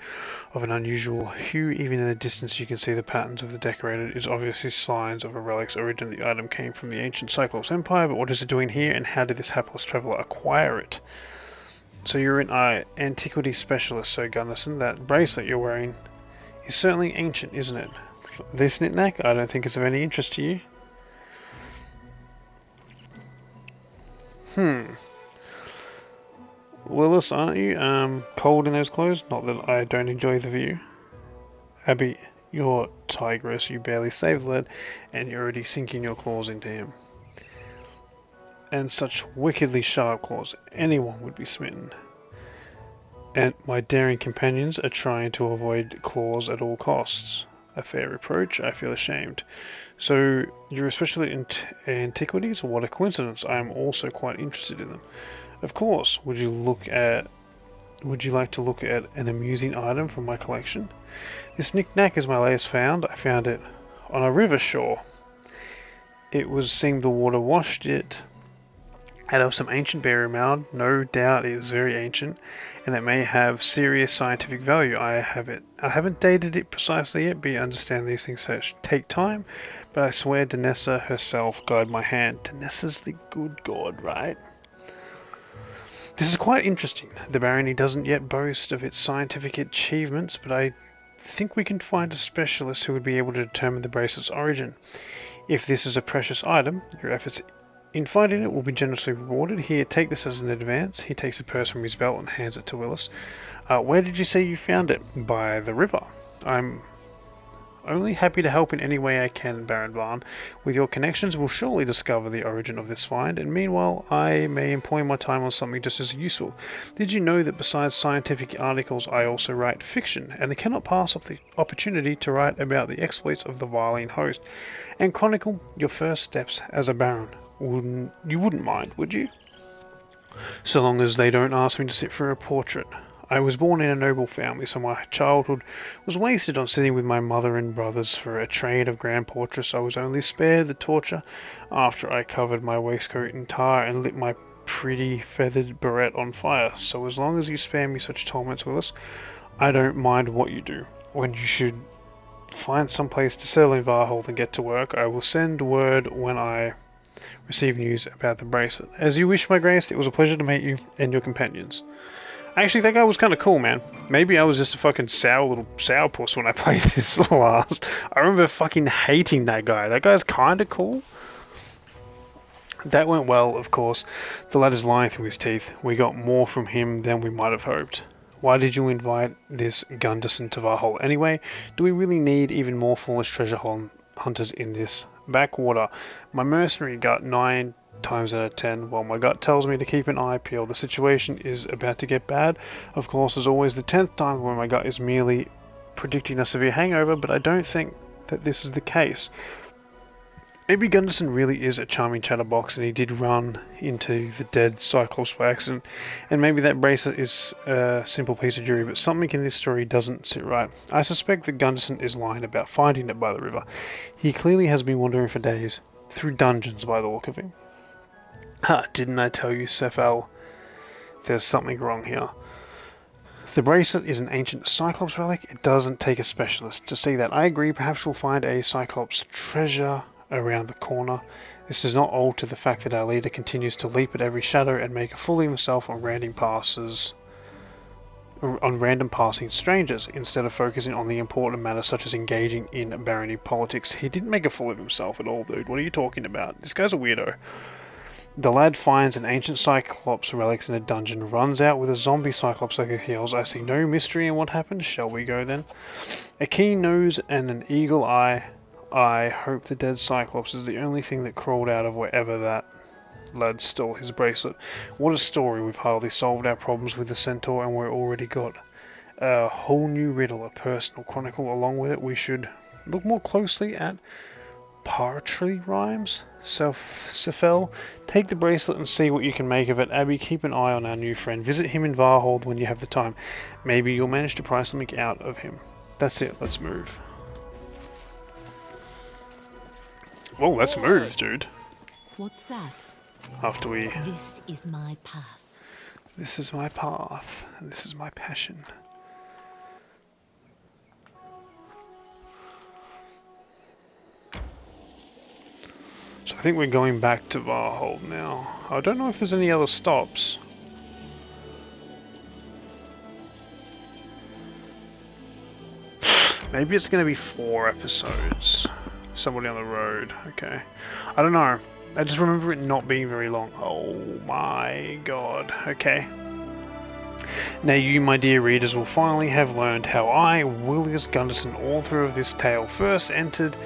of an unusual hue. Even in the distance you can see the patterns of the decorated is obviously signs of a relic's origin. The item came from the ancient Cyclops Empire, but what is it doing here, and how did this hapless traveller acquire it? So you're an antiquity specialist, Sir Gunderson. That bracelet you're wearing is certainly ancient, isn't it? This knick-knack, I don't think it's of any interest to you. Willas, aren't you cold in those clothes? Not that I don't enjoy the view. Abby, you're tigress, you barely saved the lad, and you're already sinking your claws into him. And such wickedly sharp claws, anyone would be smitten. And my daring companions are trying to avoid claws at all costs. A fair reproach, I feel ashamed. So, you're especially into antiquities? What a coincidence, I am also quite interested in them. Of course, would you like to look at an amusing item from my collection? This knick-knack is my latest found. I found it on a river shore. Seemed the water washed it out of some ancient burial mound. No doubt it is very ancient, and it may have serious scientific value. I haven't dated it precisely yet, but you understand these things take time. But I swear Danessa herself guide my hand. Danessa's the good god, right? This is quite interesting. The barony doesn't yet boast of its scientific achievements, but I think we can find a specialist who would be able to determine the bracelet's origin. If this is a precious item, your efforts in finding it will be generously rewarded. Here, take this as an advance. He takes a purse from his belt and hands it to Willas. Where did you say you found it? By the river. I'm only happy to help in any way I can, Baron Varn. With your connections, we'll surely discover the origin of this find, and meanwhile, I may employ my time on something just as useful. Did you know that besides scientific articles, I also write fiction, and I cannot pass up the opportunity to write about the exploits of the Varline host, and chronicle your first steps as a Baron? You wouldn't mind, would you? So long as they don't ask me to sit for a portrait. I was born in a noble family, so my childhood was wasted on sitting with my mother and brothers for a trade of grand portraits. I was only spared the torture after I covered my waistcoat in tar and lit my pretty feathered beret on fire, so as long as you spare me such torments, Willis, I don't mind what you do. When you should find some place to settle in Varnhold and get to work, I will send word when I receive news about the bracelet. As you wish, my grace, it was a pleasure to meet you and your companions. Actually, that guy was kind of cool, man. Maybe I was just a fucking sour little sourpuss when I played this last. I remember fucking hating that guy. That guy's kind of cool. That went well, of course. The lad is lying through his teeth. We got more from him than we might have hoped. Why did you invite this Gunderson to Varnhold anyway? Do we really need even more foolish treasure hunters in this backwater? My mercenary gut 9 times out of 10. Well, my gut tells me to keep an eye peeled. The situation is about to get bad. Of course, as always, the 10th time where my gut is merely predicting a severe hangover, but I don't think that this is the case. Maybe Gunderson really is a charming chatterbox and he did run into the dead Cyclops by accident, and maybe that bracelet is a simple piece of jewelry, but something in this story doesn't sit right. I suspect that Gunderson is lying about finding it by the river. He clearly has been wandering for days, through dungeons by the look of him. Ha, didn't I tell you, Cephal? There's something wrong here. The bracelet is an ancient Cyclops relic. It doesn't take a specialist to see that. I agree, perhaps we'll find a Cyclops treasure around the corner. This does not alter the fact that our leader continues to leap at every shadow and make a fool of himself on random passing strangers, instead of focusing on the important matters such as engaging in barony politics. He didn't make a fool of himself at all, dude. What are you talking about? This guy's a weirdo. The lad finds an ancient Cyclops relics in a dungeon, runs out with a zombie Cyclops at his heels. I see no mystery in what happened. Shall we go then? A keen nose and an eagle eye. I hope the dead Cyclops is the only thing that crawled out of wherever that lad stole his bracelet. What a story. We've hardly solved our problems with the Centaur and we've already got a whole new riddle, a personal chronicle along with it. We should look more closely at poetry rhymes. Cephal, take the bracelet and see what you can make of it. Abby, keep an eye on our new friend. Visit him in Varnhold when you have the time. Maybe you'll manage to pry something out of him. That's it, let's move. Whoa, let's move, dude. What's that? After we... This is my path. This is my path, and this is my passion. So I think we're going back to Varnhold now. I don't know if there's any other stops. Maybe it's going to be 4 episodes. Somebody on the road. Okay. I don't know. I just remember it not being very long. Oh my god. Okay. Now you, my dear readers, will finally have learned how I, Willas Gunderson, author of this tale, first entered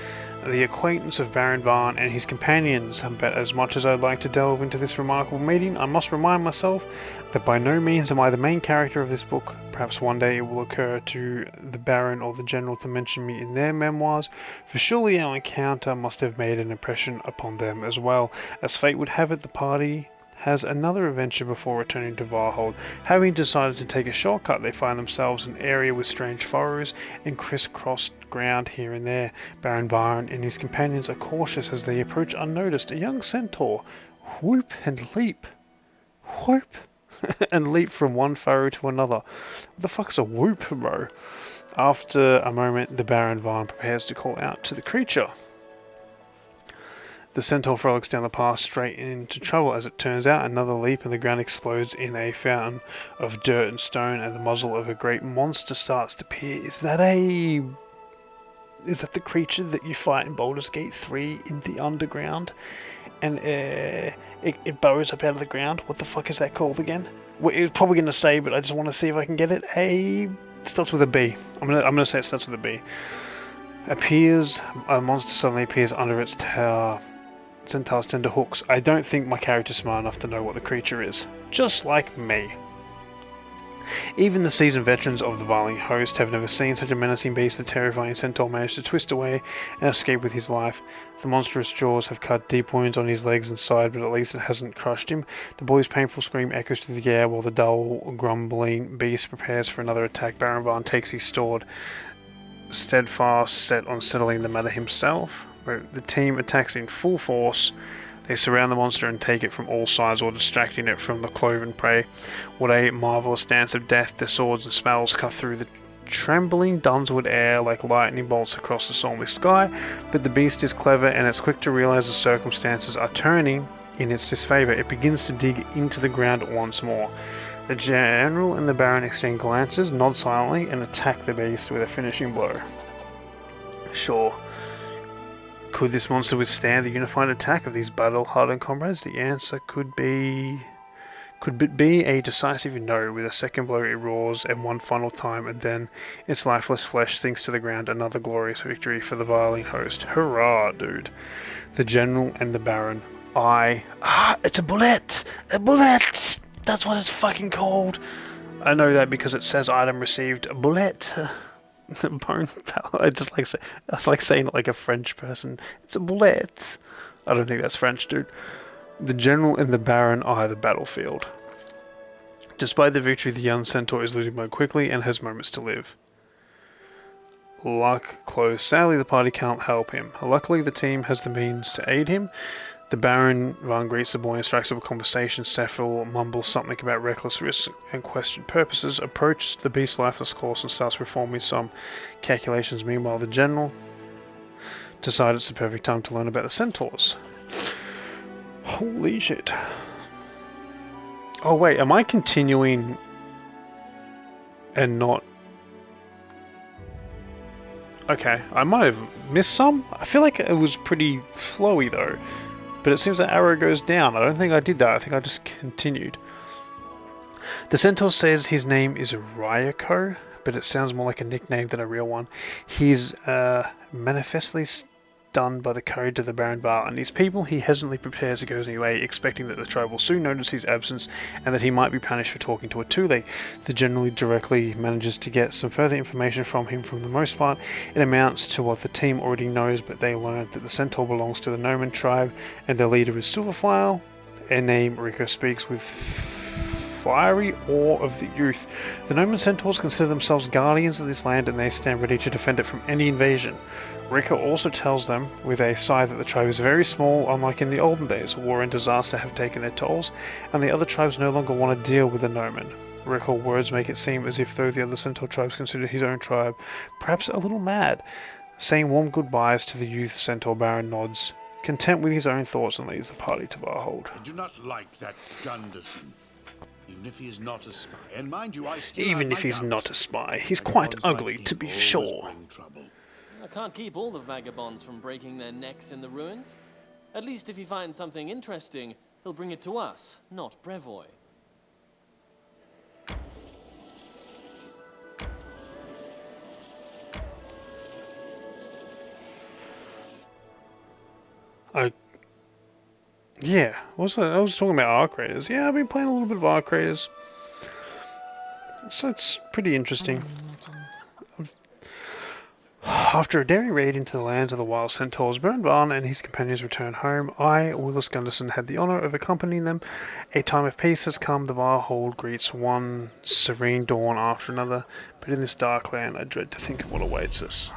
the acquaintance of Baron Varn and his companions. But as much as I'd like to delve into this remarkable meeting, I must remind myself that by no means am I the main character of this book. Perhaps one day it will occur to the Baron or the General to mention me in their memoirs, for surely our encounter must have made an impression upon them as well. As fate would have it, the party has another adventure before returning to Varnhold. Having decided to take a shortcut, they find themselves in an area with strange furrows and crisscrossed ground here and there. Baron Varn and his companions are cautious as they approach unnoticed. A young Centaur whoop and leap. Whoop and leap from one furrow to another. What the fuck is a whoop, bro? After a moment, the Baron Varn prepares to call out to the creature. The Centaur frolics down the path straight into trouble. As it turns out, another leap and the ground explodes in a fountain of dirt and stone, and the muzzle of a great monster starts to appear. Is that the creature that you fight in Baldur's Gate 3 in the underground? And it burrows up out of the ground. What the fuck is that called again? Well, it was probably going to say, but I just want to see if I can get it. It starts with a B. I'm gonna say it starts with a B. A monster suddenly appears under its Centaur's tender hooks. I don't think my character's smart enough to know what the creature is. Just like me. Even the seasoned veterans of the Varling host have never seen such a menacing beast. The terrifying Centaur managed to twist away and escape with his life. The monstrous jaws have cut deep wounds on his legs and side, but at least it hasn't crushed him. The boy's painful scream echoes through the air while the dull, grumbling beast prepares for another attack. Baron Varn takes his sword, steadfast, set on settling the matter himself. The team attacks in full force. They surround the monster and take it from all sides while distracting it from the cloven prey. What a marvelous dance of death. Their swords and spells cut through the trembling Dunswood air like lightning bolts across the stormy sky, but the beast is clever and it's quick to realize the circumstances are turning in its disfavor. It begins to dig into the ground once more. The General and the Baron exchange glances, nod silently, and attack the beast with a finishing blow. Sure. Could this monster withstand the unified attack of these battle-hardened comrades? The answer could be a decisive no. With a second blow it roars and one final time, and then its lifeless flesh sinks to the ground. Another glorious victory for the violin host. Hurrah, dude. The General and the Baron. It's a bullet! A bullet! That's what it's fucking called. I know that because it says item received. A bullet. Bone. It's like saying it like a French person. It's a bullet. I don't think that's French, dude. The General and the Baron eye the battlefield. Despite the victory, the young Centaur is losing more quickly and has moments to live. Luck closed. Sadly, the party can't help him. Luckily, the team has the means to aid him. The Baron Van greets the boy and strikes up a conversation. Cephal mumbles something about reckless risks and questioned purposes, approaches the beast's lifeless corpse and starts performing some calculations. Meanwhile, the General decides it's the perfect time to learn about the Centaurs. Holy shit. Oh wait, am I continuing and not... Okay, I might have missed some. I feel like it was pretty flowy though. But it seems that arrow goes down. I don't think I did that. I think I just continued. The Centaur says his name is Ryako, but it sounds more like a nickname than a real one. He's manifestly stunned by the courage of the Baron Bar and his people. He hesitantly prepares to go his way, expecting that the tribe will soon notice his absence and that he might be punished for talking to a two-leg. The General directly manages to get some further information from him. For the most part, it amounts to what the team already knows, but they learned that the Centaur belongs to the Gnomon tribe and their leader is Silverfile, a name Rico speaks with fiery awe of the youth. The Gnomon Centaurs consider themselves guardians of this land and they stand ready to defend it from any invasion. Rico also tells them with a sigh that the tribe is very small, unlike in the olden days. War and disaster have taken their tolls, and the other tribes no longer want to deal with the Gnomon. Rico's words make it seem as if though the other Centaur tribes consider his own tribe perhaps a little mad. Saying warm goodbyes to the youth, Centaur Baron nods, content with his own thoughts, and leads the party to Varnhold. I do not like that Gunderson. Even if he is not a spy, and mind you, I still Even have if my he's doubts. not a spy, he's quite ugly, to be sure. I can't keep all the vagabonds from breaking their necks in the ruins. At least if he finds something interesting, he'll bring it to us, not Brevoy. Yeah, I was talking about Arc Raiders. Yeah, I've been playing a little bit of Arc Raiders. So it's pretty interesting. After a daring raid into the lands of the Wild Centaurs, Baron Varn and his companions return home. I, Willas Gunderson, had the honor of accompanying them. A time of peace has come. The Varnhold greets one serene dawn after another, but in this dark land I dread to think of what awaits us.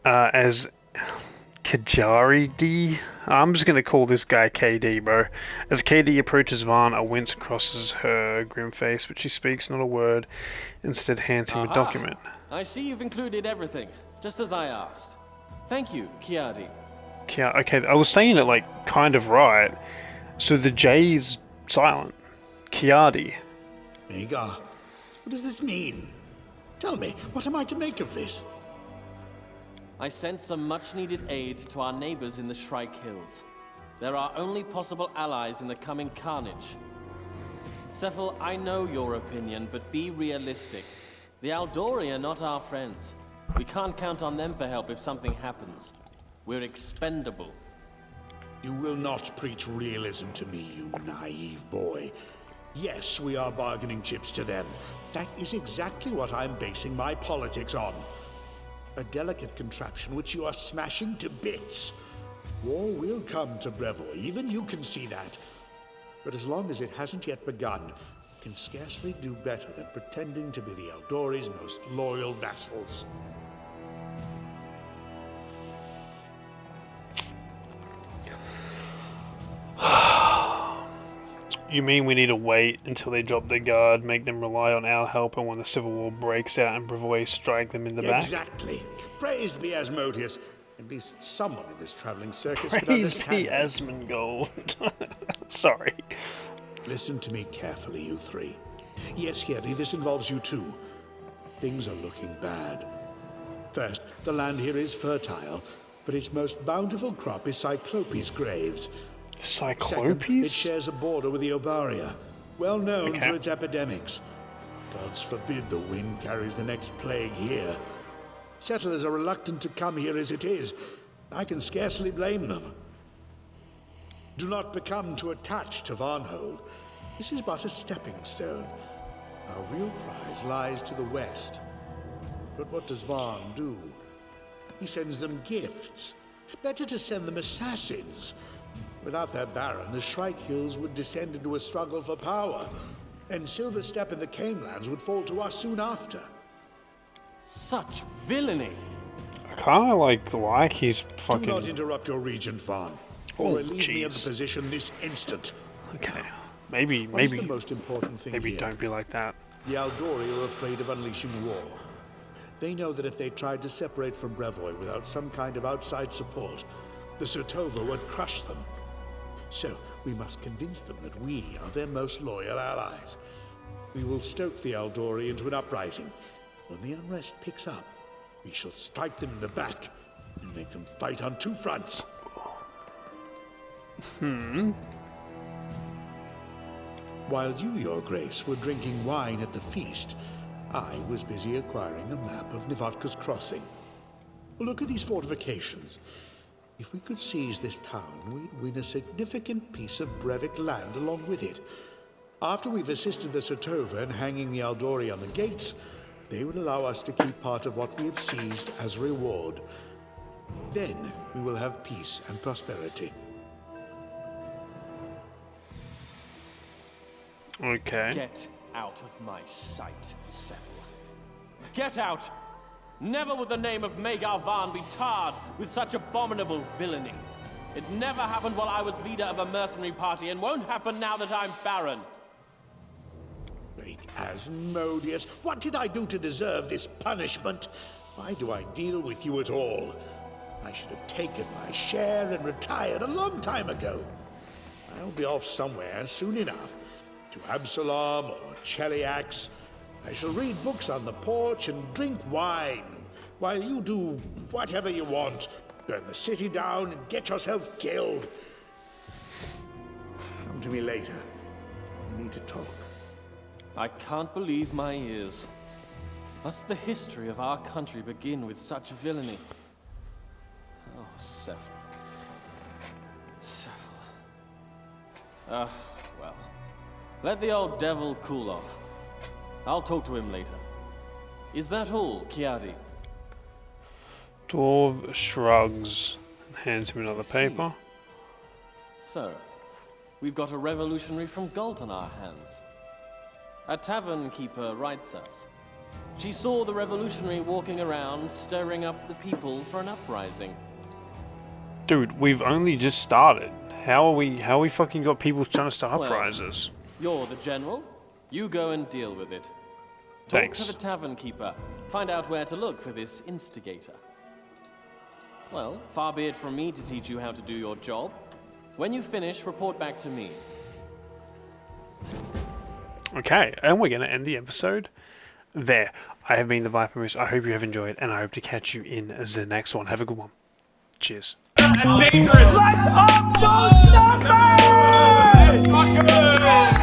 As Kajari D. I'm just going to call this guy KD, bro. As KD approaches Varn, a wince crosses her grim face, but she speaks not a word, instead hands him a document. I see you've included everything, just as I asked. Thank you, Kiadi. Okay, I was saying it like kind of right. So the J is silent. Kiadi. Agar, what does this mean? Tell me, what am I to make of this? I sent some much-needed aid to our neighbors in the Shrike Hills. They're our only possible allies in the coming carnage. Cephal, I know your opinion, but be realistic. The Aldori are not our friends. We can't count on them for help if something happens. We're expendable. You will not preach realism to me, you naive boy. Yes, we are bargaining chips to them. That is exactly what I'm basing my politics on. A delicate contraption which you are smashing to bits. War will come to Brevoy, even you can see that. But as long as it hasn't yet begun, you can scarcely do better than pretending to be the Eldori's most loyal vassals. You mean we need to wait until they drop their guard, make them rely on our help, and when the Civil War breaks out and Brevoy strike them in the back? Exactly. Praised be Asmodeus. At least someone in this traveling circus could Praise understand be me. Asmongold. Sorry. Listen to me carefully, you three. Yes, Gary, this involves you too. Things are looking bad. First, the land here is fertile, but its most bountiful crop is Cyclopes graves. Second, Cyclopes? it shares a border with the Obaria, well known Okay. for its epidemics. Gods forbid the wind carries the next plague here. Settlers are reluctant to come here as it is. I can scarcely blame them. Do not become too attached to Varnhold. This is but a stepping stone. Our real prize lies to the west. But what does Varn do? He sends them gifts. Better to send them assassins. Without their Baron, the Shrike Hills would descend into a struggle for power, and Silver Step and the Canelands would fall to us soon after. Such villainy! I kinda like he's fucking... Do not interrupt your regent, Varn, or relieve me of the position this instant. Okay. Maybe, What is the most important thing maybe here? don't be like that. The Aldori are afraid of unleashing war. They know that if they tried to separate from Brevoy without some kind of outside support, the Sotova would crush them. So, we must convince them that we are their most loyal allies. We will stoke the Aldori into an uprising. When the unrest picks up, we shall strike them in the back and make them fight on two fronts. While you, your grace, were drinking wine at the feast, I was busy acquiring a map of Nivatka's Crossing. Look at these fortifications. If we could seize this town, we'd win a significant piece of Brevik land along with it. After we've assisted the Sotova in hanging the Aldori on the gates, they would allow us to keep part of what we have seized as a reward. Then we will have peace and prosperity. Okay. Get out of my sight, Sephel. Get out! Never would the name of Magar Varn be tarred with such abominable villainy. It never happened while I was leader of a mercenary party, and won't happen now that I'm Baron. Great Asmodeus, what did I do to deserve this punishment? Why do I deal with you at all? I should have taken my share and retired a long time ago. I'll be off somewhere soon enough. To Absalom or Cheliax. I shall read books on the porch and drink wine, while you do whatever you want. Burn the city down and get yourself killed. Come to me later. We need to talk. I can't believe my ears. Must the history of our country begin with such villainy? Oh, Sephel. Sephel. Well. Let the old devil cool off. I'll talk to him later. Is that all, Kiadi? Dwarf shrugs and hands him another paper. So, we've got a revolutionary from Galt on our hands. A tavern keeper writes us. She saw the revolutionary walking around, stirring up the people for an uprising. Dude, we've only just started. How are we fucking got people trying to start uprisers? You're the general. You go and deal with it. Talk Thanks. to the tavern keeper. Find out where to look for this instigator. Well, far be it from me to teach you how to do your job. When you finish, report back to me. Okay, and we're going to end the episode there. I have been the Viper Moose. I hope you have enjoyed, and I hope to catch you in the next one. Have a good one. Cheers. That's dangerous! Let's up those numbers! Let's fucking move!